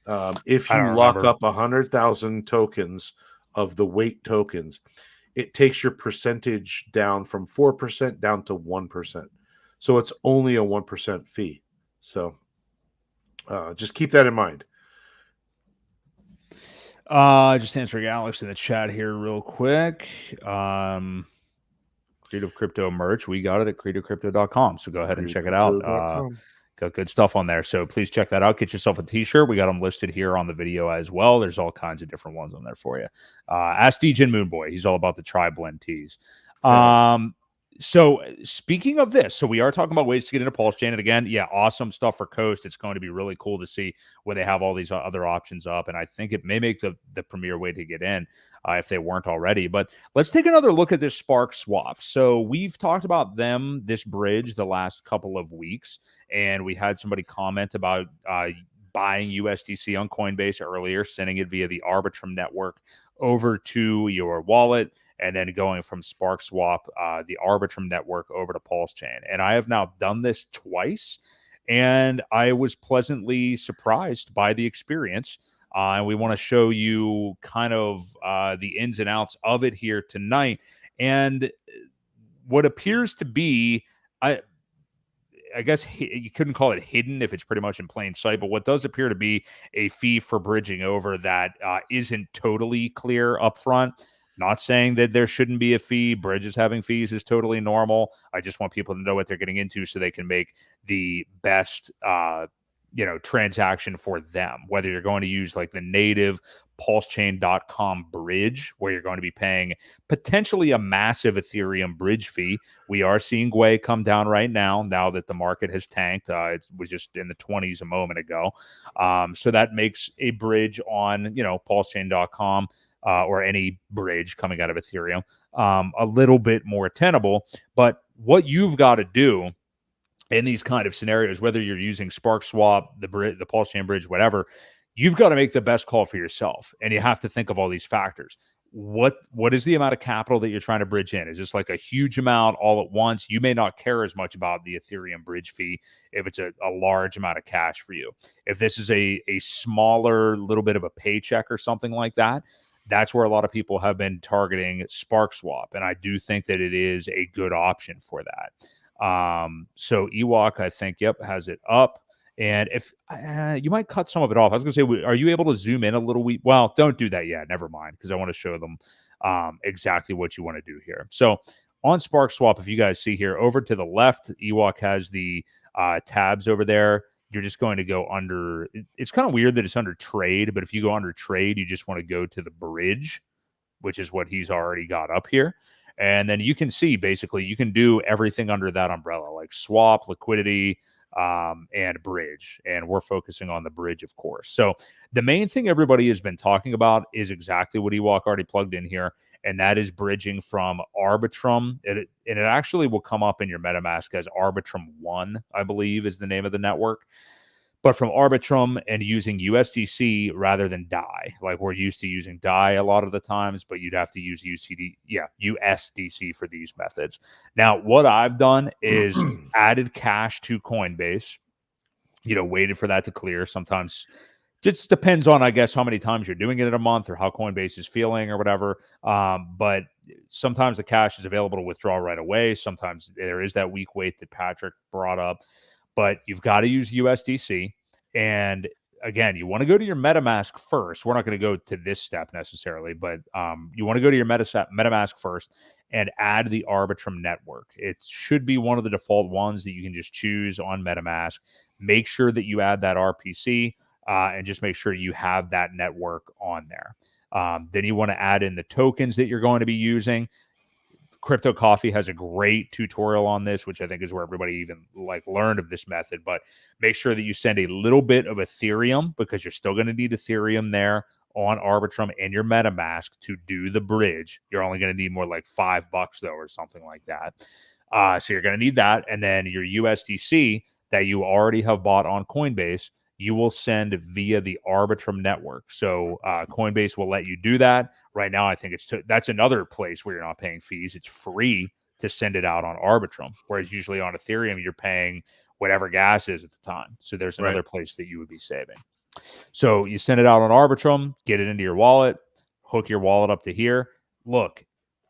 If you lock up 100,000 tokens of the weight tokens, it takes your percentage down from 4% down to 1%. So it's only a 1% fee. So just keep that in mind. Just answering Alex in the chat here real quick. Creative Crypto merch, we got it at creativecrypto.com. So go ahead and check it out. Got good stuff on there. So please check that out. Get yourself a t-shirt. We got them listed here on the video as well. There's all kinds of different ones on there for you. Ask DJ Moonboy. He's all about the tri-blend tees. So speaking of this, so we are talking about ways to get into PulseChain. And again, yeah, awesome stuff for Coast. It's going to be really cool to see where they have all these other options up. And I think it may make the premier way to get in if they weren't already. But let's take another look at this Sparkswap. So we've talked about this bridge the last couple of weeks. And we had somebody comment about buying USDC on Coinbase earlier, sending it via the Arbitrum network over to your wallet. and then going from SparkSwap, the Arbitrum network, over to PulseChain. And I have now done this twice, and I was pleasantly surprised by the experience. And we want to show you kind of the ins and outs of it here tonight. And what appears to be, I guess you couldn't call it hidden if it's pretty much in plain sight, but what does appear to be a fee for bridging over that isn't totally clear up front. Not saying that there shouldn't be a fee. Bridges having fees is totally normal. I just want people to know what they're getting into so they can make the best transaction for them. Whether you're going to use like the native PulseChain.com bridge, where you're going to be paying potentially a massive Ethereum bridge fee. We are seeing Gwei come down right now that the market has tanked. It was just in the 20s a moment ago. So that makes a bridge on, PulseChain.com or any bridge coming out of Ethereum a little bit more tenable. But what you've got to do in these kind of scenarios, whether you're using SparkSwap, the PulseChain bridge, whatever, you've got to make the best call for yourself. And you have to think of all these factors. What is the amount of capital that you're trying to bridge in? Is this like a huge amount all at once? You may not care as much about the Ethereum bridge fee if it's a large amount of cash for you. If this is a smaller little bit of a paycheck or something like that, that's where a lot of people have been targeting SparkSwap. And I do think that it is a good option for that. So Ewok, I think, has it up. And if you might cut some of it off. I was going to say, are you able to zoom in a little? Well, don't do that yet. Never mind, because I want to show them exactly what you want to do here. So on SparkSwap, if you guys see here, over to the left, Ewok has the tabs over there. You're just going to go under. It's kind of weird that it's under trade, but if you go under trade, you just want to go to the bridge, which is what he's already got up here. And then you can see, basically, you can do everything under that umbrella, like swap, liquidity, and bridge. And we're focusing on the bridge, of course. So the main thing everybody has been talking about is exactly what Ewok already plugged in here, and that is bridging from Arbitrum. And it actually will come up in your MetaMask as Arbitrum 1, I believe, is the name of the network. But from Arbitrum and using USDC rather than DAI. Like we're used to using DAI a lot of the times, but you'd have to use USDC for these methods. Now, what I've done is added cash to Coinbase, waited for that to clear. Sometimes just depends on, I guess, how many times you're doing it in a month or how Coinbase is feeling or whatever. But sometimes the cash is available to withdraw right away. Sometimes there is that week wait that Patrick brought up. But you've got to use USDC. And again, you want to go to your MetaMask first. We're not going to go to this step necessarily, but you want to go to your MetaMask first and add the Arbitrum network. It should be one of the default ones that you can just choose on MetaMask. Make sure that you add that RPC and just make sure you have that network on there. Then you want to add in the tokens that you're going to be using. Crypto Coffee has a great tutorial on this, which I think is where everybody even learned of this method. But make sure that you send a little bit of Ethereum, because you're still going to need Ethereum there on Arbitrum and your MetaMask to do the bridge. You're only going to need more like $5 though, or something like that. So you're going to need that, and then your USDC that you already have bought on Coinbase, you will send via the Arbitrum network. So Coinbase will let you do that. Right now, I think that's another place where you're not paying fees. It's free to send it out on Arbitrum, whereas usually on Ethereum, you're paying whatever gas is at the time. So there's another place that you would be saving. So you send it out on Arbitrum, get it into your wallet, hook your wallet up to here. Look,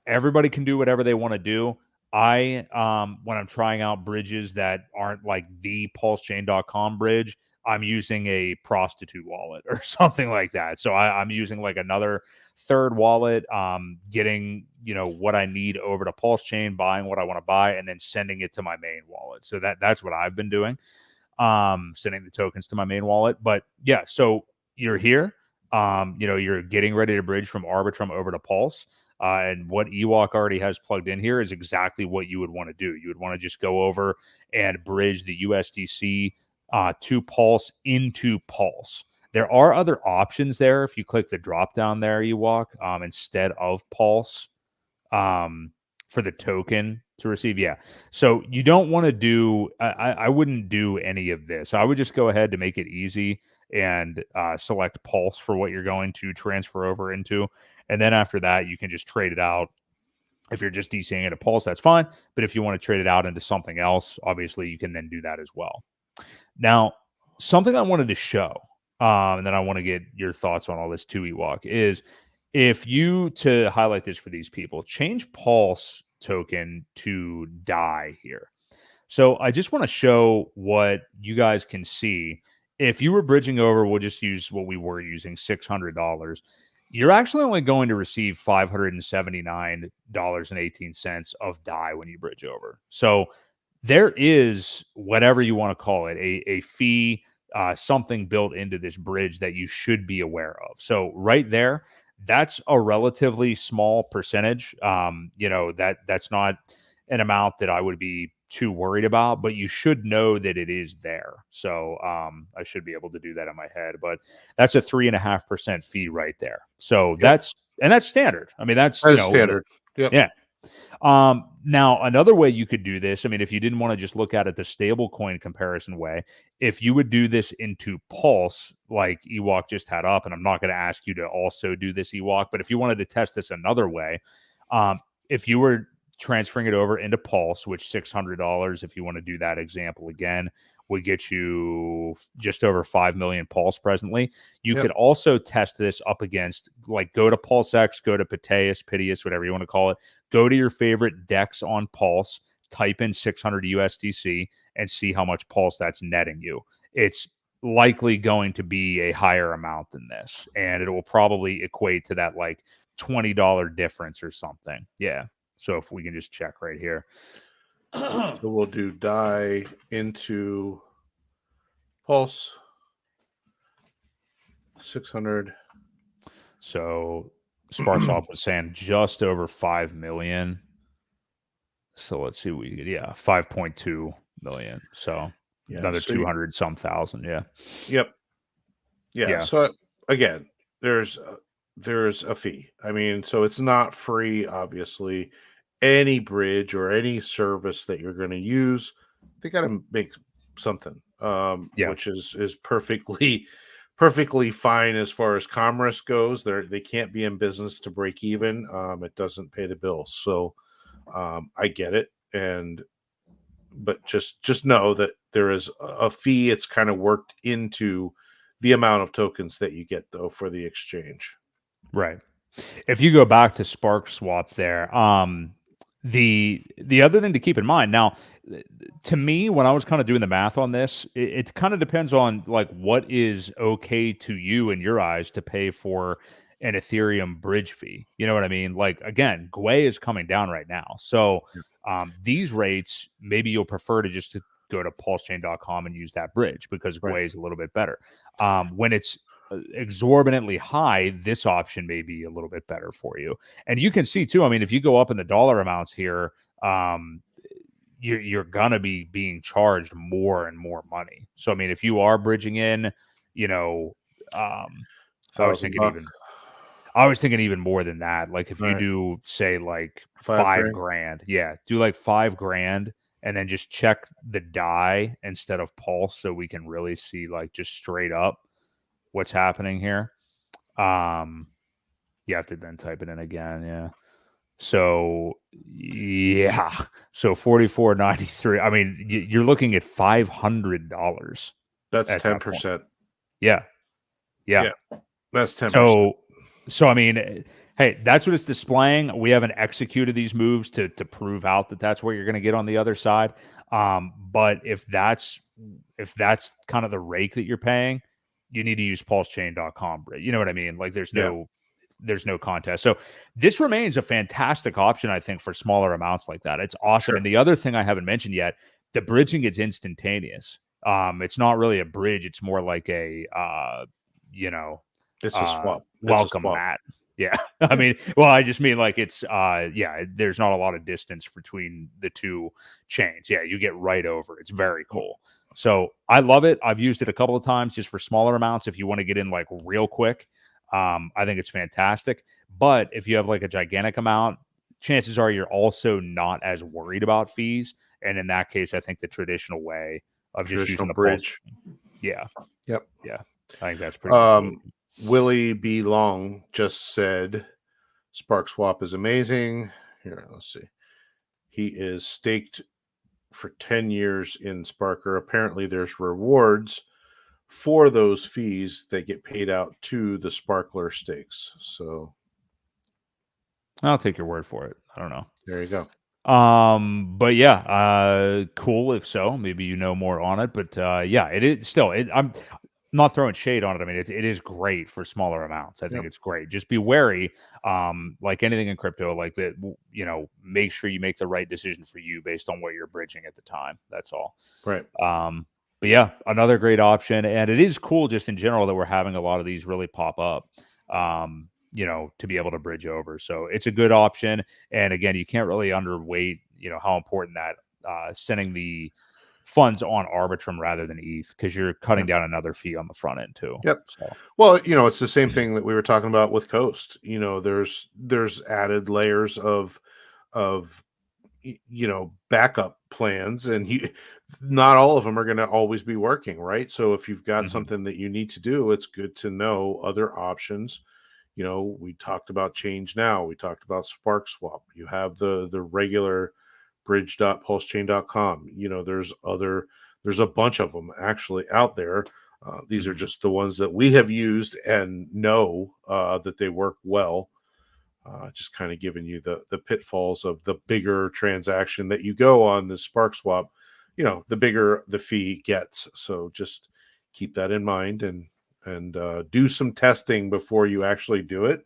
everybody can do whatever they want to do. When I'm trying out bridges that aren't like the PulseChain.com bridge, I'm using a prostitute wallet or something like that. So I'm using like another third wallet, getting, what I need over to PulseChain, buying what I want to buy, and then sending it to my main wallet. So that's what I've been doing, sending the tokens to my main wallet. But yeah, so you're here, you're getting ready to bridge from Arbitrum over to Pulse. And what Ewok already has plugged in here is exactly what you would want to do. You would want to just go over and bridge the USDC to Pulse into Pulse. There are other options there if you click the drop down there, Ewok, instead of Pulse for the token to receive. Yeah. So you don't want to do, I wouldn't do any of this. I would just go ahead to make it easy and select Pulse for what you're going to transfer over into. And then after that, you can just trade it out If you're just DCing it at Pulse, that's fine. But if you want to trade it out into something else, obviously you can then do that as well. Now, something I wanted to show, and then I want to get your thoughts on all this too, Ewok, is if you, to highlight this for these people, change Pulse token to DAI here. So I just want to show what you guys can see. If you were bridging over, we'll just use what we were using, $600. You're actually only going to receive $579.18 of DAI when you bridge over. So there is, whatever you want to call it, a fee, something built into this bridge that you should be aware of. So right there, that's a relatively small percentage. That's not an amount that I would be too worried about, but you should know that it is there. So I should be able to do that in my head, but that's a 3.5% fee right there. So that's standard. I mean, that's standard. Yep. Yeah. Now another way you could do this, I mean, if you didn't want to just look at it the stable coin comparison way, if you would do this into Pulse, like Ewok just had up, and I'm not going to ask you to also do this, Ewok, but if you wanted to test this another way, if you were transferring it over into Pulse, which $600, if you want to do that example again, would get you just over 5 million Pulse presently. You could also test this up against, like, go to PulseX, go to Piteus, whatever you want to call it, go to your favorite DEX on Pulse, type in 600 USDC, and see how much Pulse that's netting you. It's likely going to be a higher amount than this, and it will probably equate to that like $20 difference or something. Yeah. So if we can just check right here. So we'll do DAI into Pulse 600. So Sparkswap was saying just over 5 million. So let's see what we get. Yeah, 5.2 million. So another 200 some thousand. Yeah. Yep. Yeah. So again, there's a fee. I mean, so it's not free, obviously. Any bridge or any service that you're going to use, they got to make something, which is perfectly fine as far as commerce goes. They can't be in business to break even. It doesn't pay the bills. So I get it, but just know that there is a fee. It's kind of worked into the amount of tokens that you get, though, for the exchange. Right. If you go back to SparkSwap there, the other thing to keep in mind now, to me, when I was kind of doing the math on this, it kind of depends on like what is okay to you in your eyes to pay for an Ethereum bridge fee. You know what I mean? Like, again, Gwei is coming down right now. So these rates, maybe you'll prefer to just go to pulsechain.com and use that bridge because Gwei is a little bit better. When it's exorbitantly high, this option may be a little bit better for you. And you can see too, I mean, if you go up in the dollar amounts here, you're gonna be being charged more and more money. So I mean, if you are bridging in, I was thinking even more than that. Like if you do say like $5,000, do like $5,000 and then just check the DAI instead of Pulse so we can really see like just straight up what's happening here. You have to then type it in again. Yeah. So so 44.93. I mean, you're looking at $500. That's 10%. Yeah. That's 10%. So I mean, hey, that's what it's displaying. We haven't executed these moves to prove out that that's where you're going to get on the other side. But if that's kind of the rake that you're paying, you need to use pulsechain.com. You know what I mean? Like there's no contest. So this remains a fantastic option, I think, for smaller amounts like that. It's awesome. Sure. And the other thing I haven't mentioned yet, the bridging is instantaneous. It's not really a bridge. It's more like a, it's a swap. Welcome mat. Yeah. I mean, well, I just mean like it's, there's not a lot of distance between the two chains. Yeah. You get right over. It's very cool. So I love it. I've used it a couple of times just for smaller amounts. If you want to get in like real quick, I think it's fantastic. But if you have like a gigantic amount, chances are you're also not as worried about fees. And in that case, I think the traditional way of just using the bridge. Yeah. Yep. Yeah. I think that's pretty Willie B. Long just said SparkSwap is amazing. here, let's see. He is staked for 10 years in Sparker. Apparently there's rewards for those fees that get paid out to the Sparkler stakes. So I'll take your word for it. I don't know. there you go. But yeah, cool if so. Maybe you know more on it, but yeah, it is still. I'm not throwing shade on it. I mean, it is great for smaller amounts. I think it's great. Just be wary. Like anything in crypto, like that. Make sure you make the right decision for you based on what you're bridging at the time. That's all. Right. But yeah, another great option, and it is cool just in general that we're having a lot of these really pop up. To be able to bridge over. So it's a good option. And again, you can't really underweight, how important that sending the funds on Arbitrum rather than ETH, because you're cutting down another fee on the front end too. Yep. So. Well, it's the same thing that we were talking about with Coast. There's added layers of backup plans, and not all of them are going to always be working, right? So if you've got something that you need to do, it's good to know other options. We talked about Change Now. We talked about SparkSwap. You have the regular bridge.pulsechain.com. There's a bunch of them actually out there. These are just the ones that we have used and know that they work well. Just kind of giving you the pitfalls of the bigger transaction that you go on the SparkSwap, the bigger the fee gets. So just keep that in mind and do some testing before you actually do it,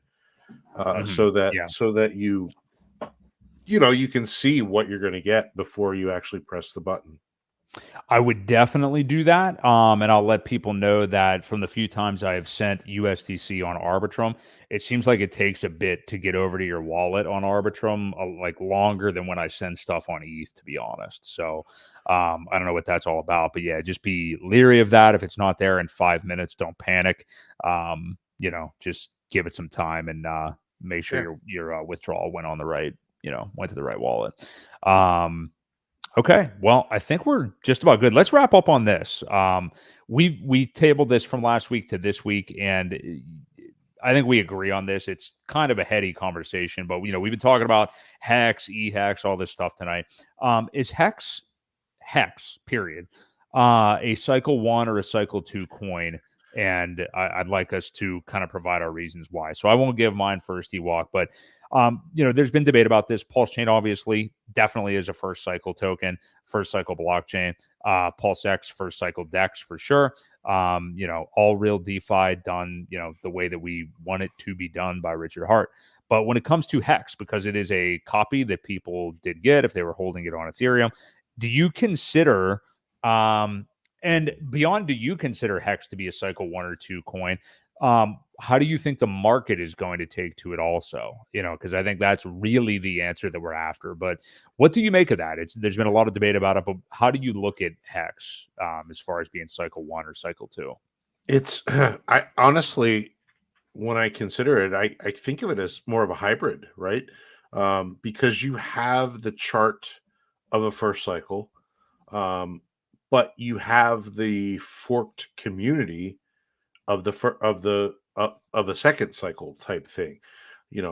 so that you can see what you're going to get before you actually press the button. I would definitely do that. And I'll let people know that from the few times I have sent USDC on Arbitrum, it seems like it takes a bit to get over to your wallet on Arbitrum, like longer than when I send stuff on ETH, to be honest. So I don't know what that's all about, but yeah, just be leery of that. If it's not there in 5 minutes, don't panic. Just give it some time and make sure your withdrawal went to the right wallet. Okay, well, I think we're just about good. Let's wrap up on this. We tabled this from last week to this week, and I think we agree on this. It's kind of a heady conversation, but we've been talking about Hex, eHex, all this stuff tonight. Is Hex period a cycle 1 or a cycle 2 coin? And I'd like us to kind of provide our reasons why. So I won't give mine first, Ewok, but there's been debate about this. PulseChain obviously definitely is a first cycle token, first cycle blockchain. PulseX, first cycle DEX for sure. All real DeFi done, the way that we want it to be done by Richard Hart. But when it comes to Hex, because it is a copy that people did get if they were holding it on Ethereum, do you consider and beyond, do you consider Hex to be a cycle 1 or 2 coin? How do you think the market is going to take to it also? Because I think that's really the answer that we're after. But what do you make of that? There's been a lot of debate about it, but how do you look at Hex as far as being cycle 1 or cycle 2? It's I honestly, when I consider it, I think of it as more of a hybrid, right? Because you have the chart of a first cycle, but you have the forked community of a second cycle type thing.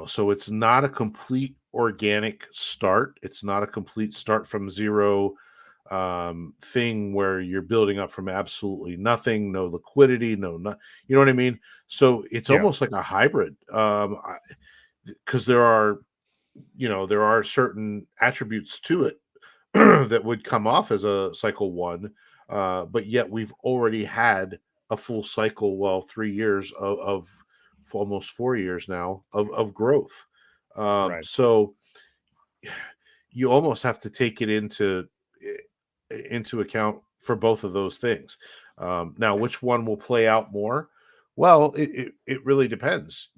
So it's not a complete organic start. It's not a complete start from zero thing where you're building up from absolutely nothing, no liquidity, you know what I mean? So it's almost like a hybrid, because there are certain attributes to it that would come off as a cycle 1, but yet we've already had a full cycle, 3 years of almost 4 years now of growth. Right. So you almost have to take it into account for both of those things. Now, which one will play out more? Well, it really depends.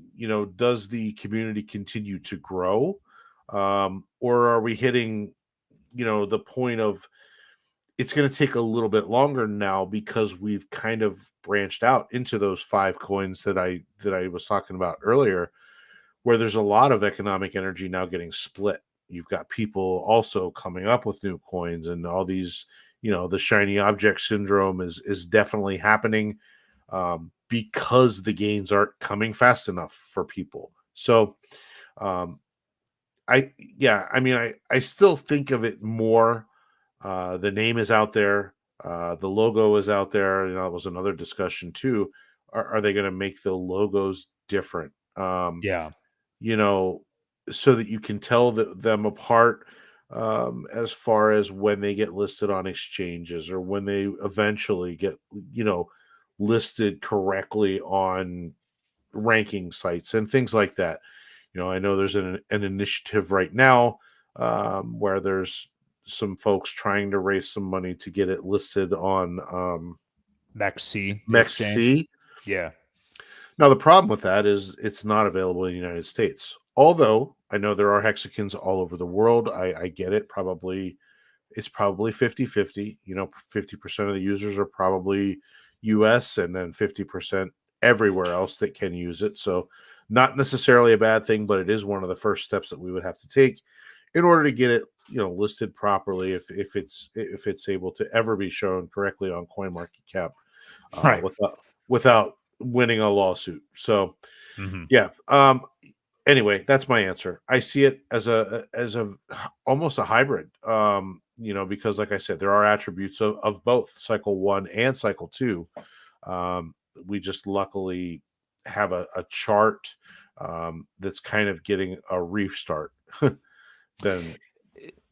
Does the community continue to grow, or are we hitting the point of it's going to take a little bit longer now because we've kind of branched out into those 5 coins that I was talking about earlier, where there's a lot of economic energy now getting split. You've got people also coming up with new coins, and all these, the shiny object syndrome is definitely happening, because the gains aren't coming fast enough for people. So I still think of it more. The name is out there. The logo is out there. That was another discussion too. Are they going to make the logos different? Yeah. So that you can tell them apart, as far as when they get listed on exchanges or when they eventually get, listed correctly on ranking sites and things like that. I know there's an initiative right now, where there's some folks trying to raise some money to get it listed on MEXC, the exchange. MEXC. Yeah. Now, the problem with that is it's not available in the United States. Although I know there are hexagons all over the world. I get it. It's probably 50-50. 50% of the users are probably US and then 50% everywhere else that can use it. So not necessarily a bad thing, but it is one of the first steps that we would have to take in order to get it, listed properly if it's able to ever be shown correctly on CoinMarketCap, Right. without winning a lawsuit. So Mm-hmm. yeah. Anyway, that's my answer. I see it as a almost a hybrid. Because like I said, there are attributes of both cycle 1 and cycle 2. We just luckily have a chart that's kind of getting a restart. Then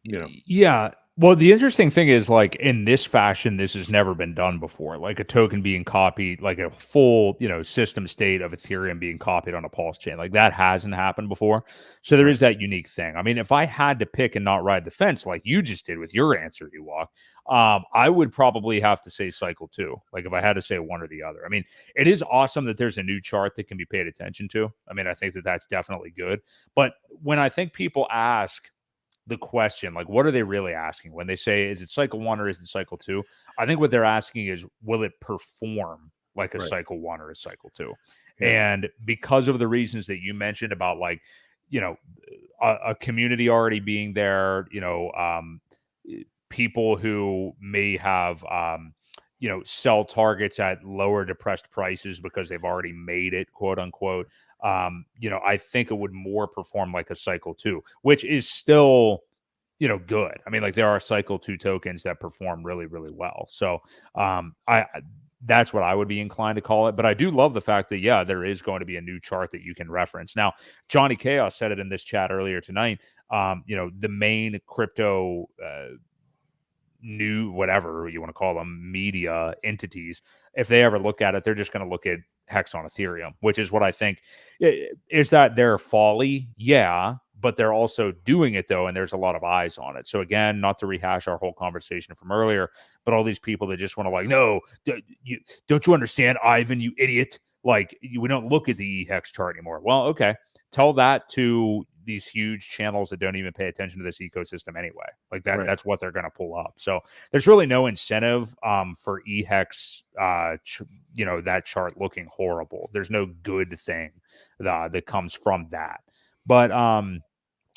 Yeah. Well, the interesting thing is, like, in this fashion, this has never been done before. Like a token being copied, like a full, system state of Ethereum being copied on a PulseChain. Like that hasn't happened before. So there Right. is that unique thing. I mean, if I had to pick and not ride the fence like you just did with your answer, Ewok, I would probably have to say cycle 2. Like if I had to say one or the other. I mean, it is awesome that there's a new chart that can be paid attention to. I mean, I think that that's definitely good. But when I think people ask the question, like, what are they really asking when they say, is it cycle 1 or is it cycle 2? I think what they're asking is, will it perform like a Right. cycle 1 or a cycle 2? Yeah. And because of the reasons that you mentioned about, like, a community already being there, people who may have, sell targets at lower depressed prices because they've already made it, quote unquote. I think it would more perform like a cycle 2, which is still, good. I mean, like there are cycle 2 tokens that perform really, really well. So, that's what I would be inclined to call it. But I do love the fact that, yeah, there is going to be a new chart that you can reference. Now, Johnny Chaos said it in this chat earlier tonight. The main crypto, new, whatever you want to call them, media entities, if they ever look at it, they're just going to look at Hex on Ethereum, which is what I think is that their folly. Yeah, but they're also doing it though, and there's a lot of eyes on it. So again, not to rehash our whole conversation from earlier, but all these people that just want to, like, no, don't you understand, Ivan, you idiot? Like, we don't look at the Hex chart anymore. Well, okay, tell that to these huge channels that don't even pay attention to this ecosystem anyway. Like that, Right. that's what they're going to pull up. So there's really no incentive for eHex, that chart looking horrible. There's no good thing that comes from that. But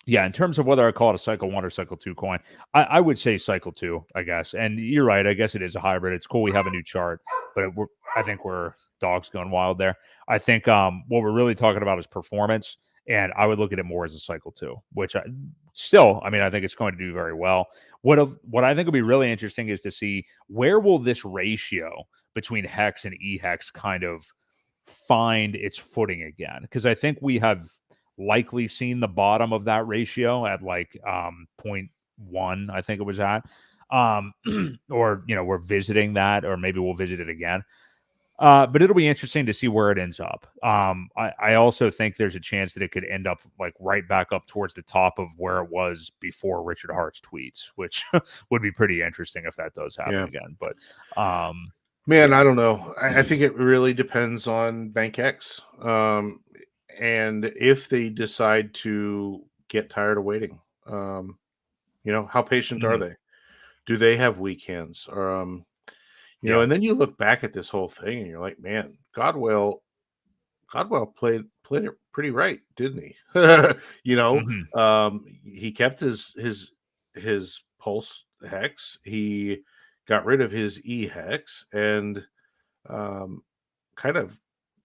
yeah, in terms of whether I call it a cycle 1 or cycle 2 coin, I would say cycle 2, I guess. And you're right. I guess it is a hybrid. It's cool we have a new chart, but I think we're dogs going wild there. I think what we're really talking about is performance. And I would look at it more as a cycle 2, which I think it's going to do very well. What I think will be really interesting is to see where will this ratio between Hex and eHex kind of find its footing again. Because I think we have likely seen the bottom of that ratio at like 0.1, I think it was at. Or, we're visiting that, or maybe we'll visit it again. But it'll be interesting to see where it ends up. I also think there's a chance that it could end up like right back up towards the top of where it was before Richard Hart's tweets, which would be pretty interesting if that does happen again. But man, I don't know. I think it really depends on BankX, and if they decide to get tired of waiting. How patient are they? Do they have weak hands? And then you look back at this whole thing and you're like, man, Godwell played it pretty right, didn't he? He kept his Pulse Hex. He got rid of his eHex and kind of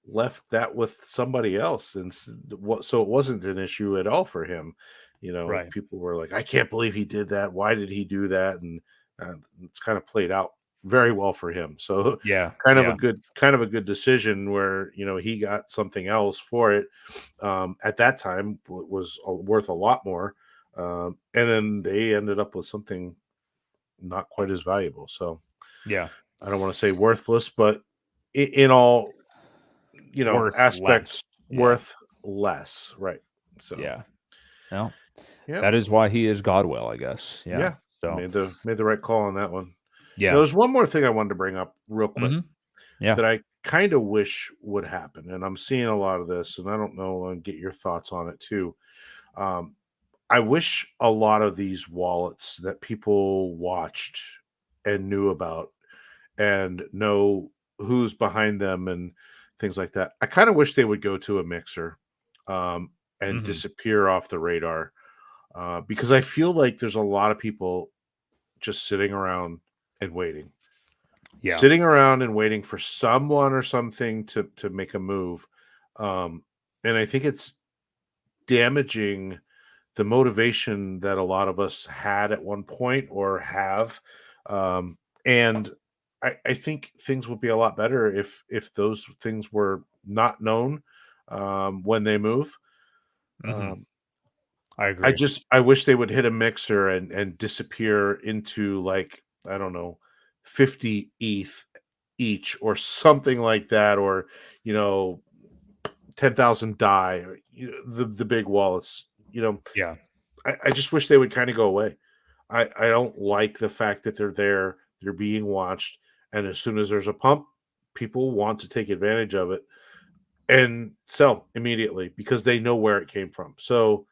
left that with somebody else, and so it wasn't an issue at all for him. Right. people were like, I can't believe he did that. Why did he do that? And it's kind of played out very well for him. So Yeah. kind of a Yeah. good decision where, he got something else for it. At that time was worth a lot more. And then they ended up with something not quite as valuable. So Yeah. I don't want to say worthless, but in all, Worth aspects, less. Yeah. worth less. Right. So, Yeah. No. yeah. That is why he is Godwill, I guess. Yeah. Yeah. So Made the right call on that one. yeah. There's one more thing I wanted to bring up real quick Yeah. that I kind of wish would happen. And I'm seeing a lot of this, and I don't know, and get your thoughts on it too. Um, I wish a lot of these wallets that people watched and knew about and know who's behind them and things like that. I kind of wish they would go to a mixer and Hmm. disappear off the radar because I feel like there's a lot of people just sitting around and waiting, Yeah. sitting around and waiting for someone or something to make a move. And I think it's damaging the motivation that a lot of us had at one point or have. And I think things would be a lot better if those things were not known when they move. Hmm. Um, I agree. I wish they would hit a mixer and disappear into, like, I don't know, 50 ETH each or something like that, or 10,000 DAI, or the big wallets. Yeah. I just wish they would kind of go away. I don't like the fact that they're there, they're being watched, and as soon as there's a pump, people want to take advantage of it and sell immediately because they know where it came from. So,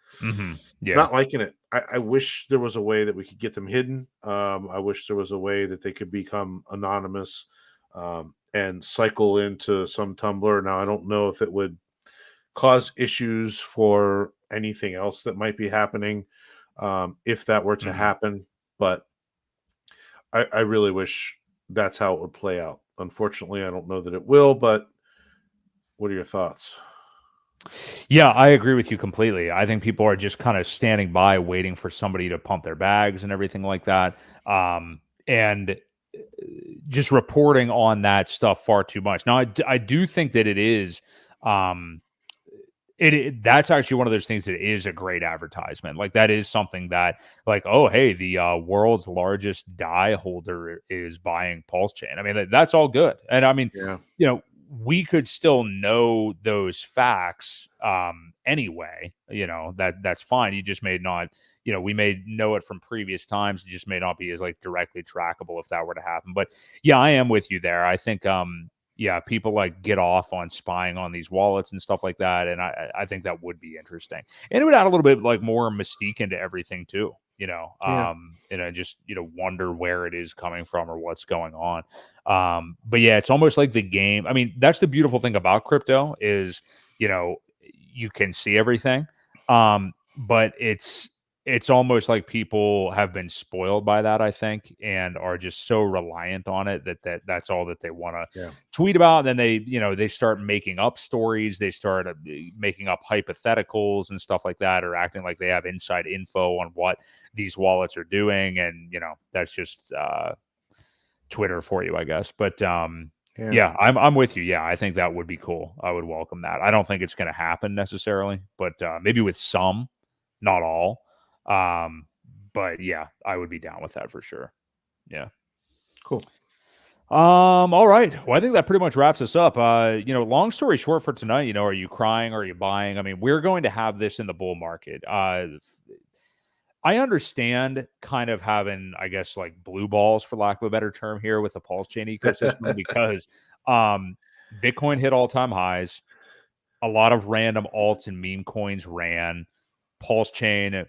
Yeah. not liking it. I wish there was a way that we could get them hidden. I wish there was a way that they could become anonymous and cycle into some Tumblr. Now, I don't know if it would cause issues for anything else that might be happening if that were to Hmm. happen, but I really wish that's how it would play out. Unfortunately, I don't know that it will, but what are your thoughts? Yeah, I agree with you completely. I think people are just kind of standing by waiting for somebody to pump their bags and everything like that. And just reporting on that stuff far too much. Now, I do think that it is, um, that's actually one of those things that is a great advertisement. Like that is something that, like, oh, hey, the world's largest DAI holder is buying PulseChain. I mean, that's all good. And I mean, Yeah, we could still know those facts anyway. That's fine. You just may not, we may know it from previous times. It just may not be as like directly trackable if that were to happen. But yeah, I am with you there. I think yeah, people like get off on spying on these wallets and stuff like that, and I think that would be interesting, and it would add a little bit like more mystique into everything too. yeah, Just wonder where it is coming from or what's going on. But yeah, it's almost like the game. I mean, that's the beautiful thing about crypto is you can see everything, but it's almost like people have been spoiled by that, I think, and are just so reliant on it that's all that they want to yeah, tweet about. And then they start making up stories, they start making up hypotheticals and stuff like that, or acting like they have inside info on what these wallets are doing, and that's just Twitter for you, I guess. But yeah, yeah, I'm with you. Yeah, I think that would be cool. I would welcome that. I don't think it's going to happen necessarily, but maybe with some, not all. Um, but yeah, I would be down with that for sure. Yeah. cool. All right. Well, I think that pretty much wraps us up. Long story short for tonight, are you crying? Are you buying? I mean, we're going to have this in the bull market. I understand kind of having, I guess, like blue balls, for lack of a better term, here with the PulseChain ecosystem because Bitcoin hit all-time highs. A lot of random alts and meme coins ran. PulseChain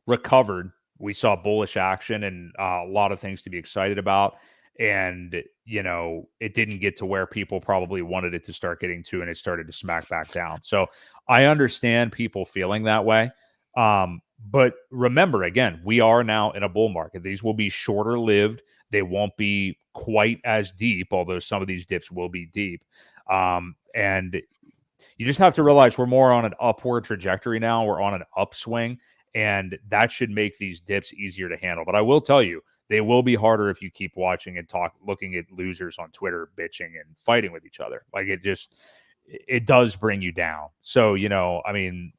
recovered. We saw bullish action and a lot of things to be excited about. And, it didn't get to where people probably wanted it to start getting to, and it started to smack back down. So I understand people feeling that way. But remember, again, we are now in a bull market. These will be shorter lived. They won't be quite as deep, although some of these dips will be deep. And you just have to realize we're more on an upward trajectory now. We're on an upswing. And that should make these dips easier to handle. But I will tell you, they will be harder if you keep watching and looking at losers on Twitter bitching and fighting with each other. Like it does bring you down. So, I mean,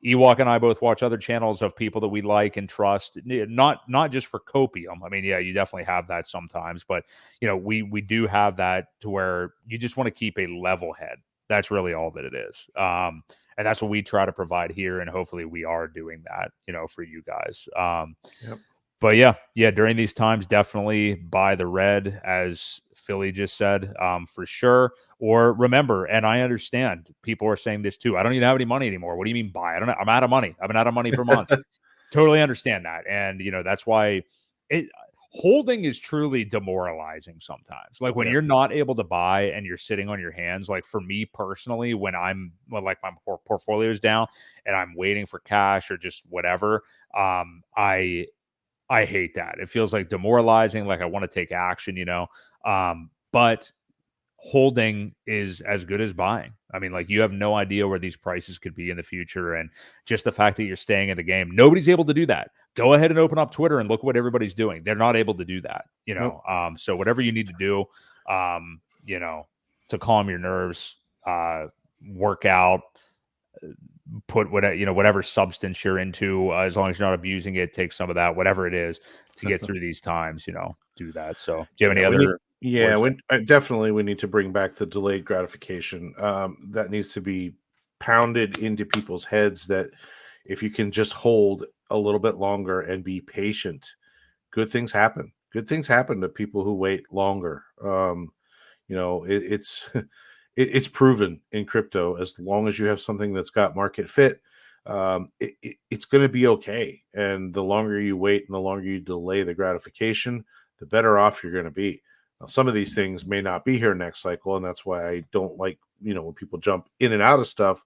Ewok and I both watch other channels of people that we like and trust, not just for copium. I mean, yeah, you definitely have that sometimes, but we do have that to where you just want to keep a level head. That's really all that it is. And that's what we try to provide here, and hopefully we are doing that, for you guys. Yep. But yeah, during these times, definitely buy the red, as Philly just said, for sure. Or remember, and I understand people are saying this too, I don't even have any money anymore. What do you mean buy? I don't know. I'm out of money. I've been out of money for months. Totally understand that. And, that's why holding is truly demoralizing sometimes. Like when you're not able to buy and you're sitting on your hands, like for me personally, when like my portfolio is down and I'm waiting for cash or just whatever, I hate that. It feels like demoralizing, like I want to take action, but holding is as good as buying. I mean, like you have no idea where these prices could be in the future. And just the fact that you're staying in the game, nobody's able to do that. Go ahead and open up Twitter and look what everybody's doing. They're not able to do that, Nope. So whatever you need to do, to calm your nerves, work out, put whatever substance you're into, as long as you're not abusing it, take some of that, whatever it is, to get through these times, do that. So do you have any other? Definitely we need to bring back the delayed gratification. That needs to be pounded into people's heads that if you can just hold a little bit longer and be patient, good things happen. Good things happen to people who wait longer. It's proven in crypto, as long as you have something that's got market fit, it's going to be okay. And the longer you wait and the longer you delay the gratification, the better off you're going to be. Now, some of these things may not be here next cycle, and that's why I don't like, when people jump in and out of stuff.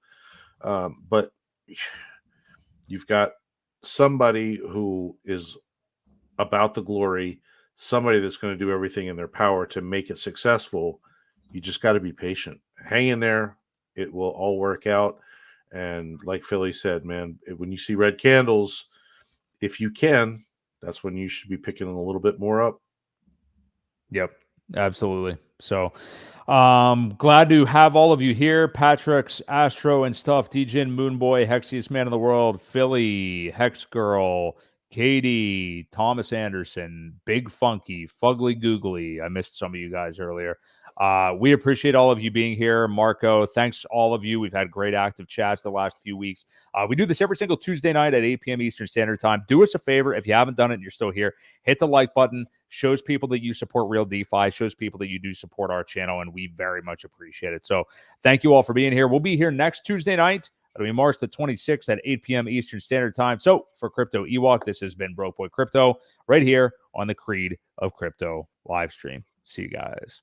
But you've got somebody who is about the glory, somebody that's going to do everything in their power to make it successful. You just got to be patient. Hang in there. It will all work out. And like Philly said, man, when you see red candles, if you can, that's when you should be picking a little bit more up. Yep, absolutely. So glad to have all of you here. Patrick's, Astro and stuff, DJ, Moonboy, Hexiest Man in the World, Philly, Hex Girl, Katie, Thomas Anderson, Big Funky, Fugly Googly. I missed some of you guys earlier. We appreciate all of you being here. Marco, thanks to all of you. We've had great active chats the last few weeks. We do this every single Tuesday night at 8 p.m. Eastern Standard Time. Do us a favor. If you haven't done it and you're still here, hit the like button. Shows people that you support real DeFi, shows people that you do support our channel, and we very much appreciate it. So thank you all for being here. We'll be here next Tuesday night. It'll be March the 26th at 8 p.m. Eastern Standard Time. So for Crypto Ewok, this has been Broke Boy Crypto right here on the Creed of Crypto live stream. See you guys.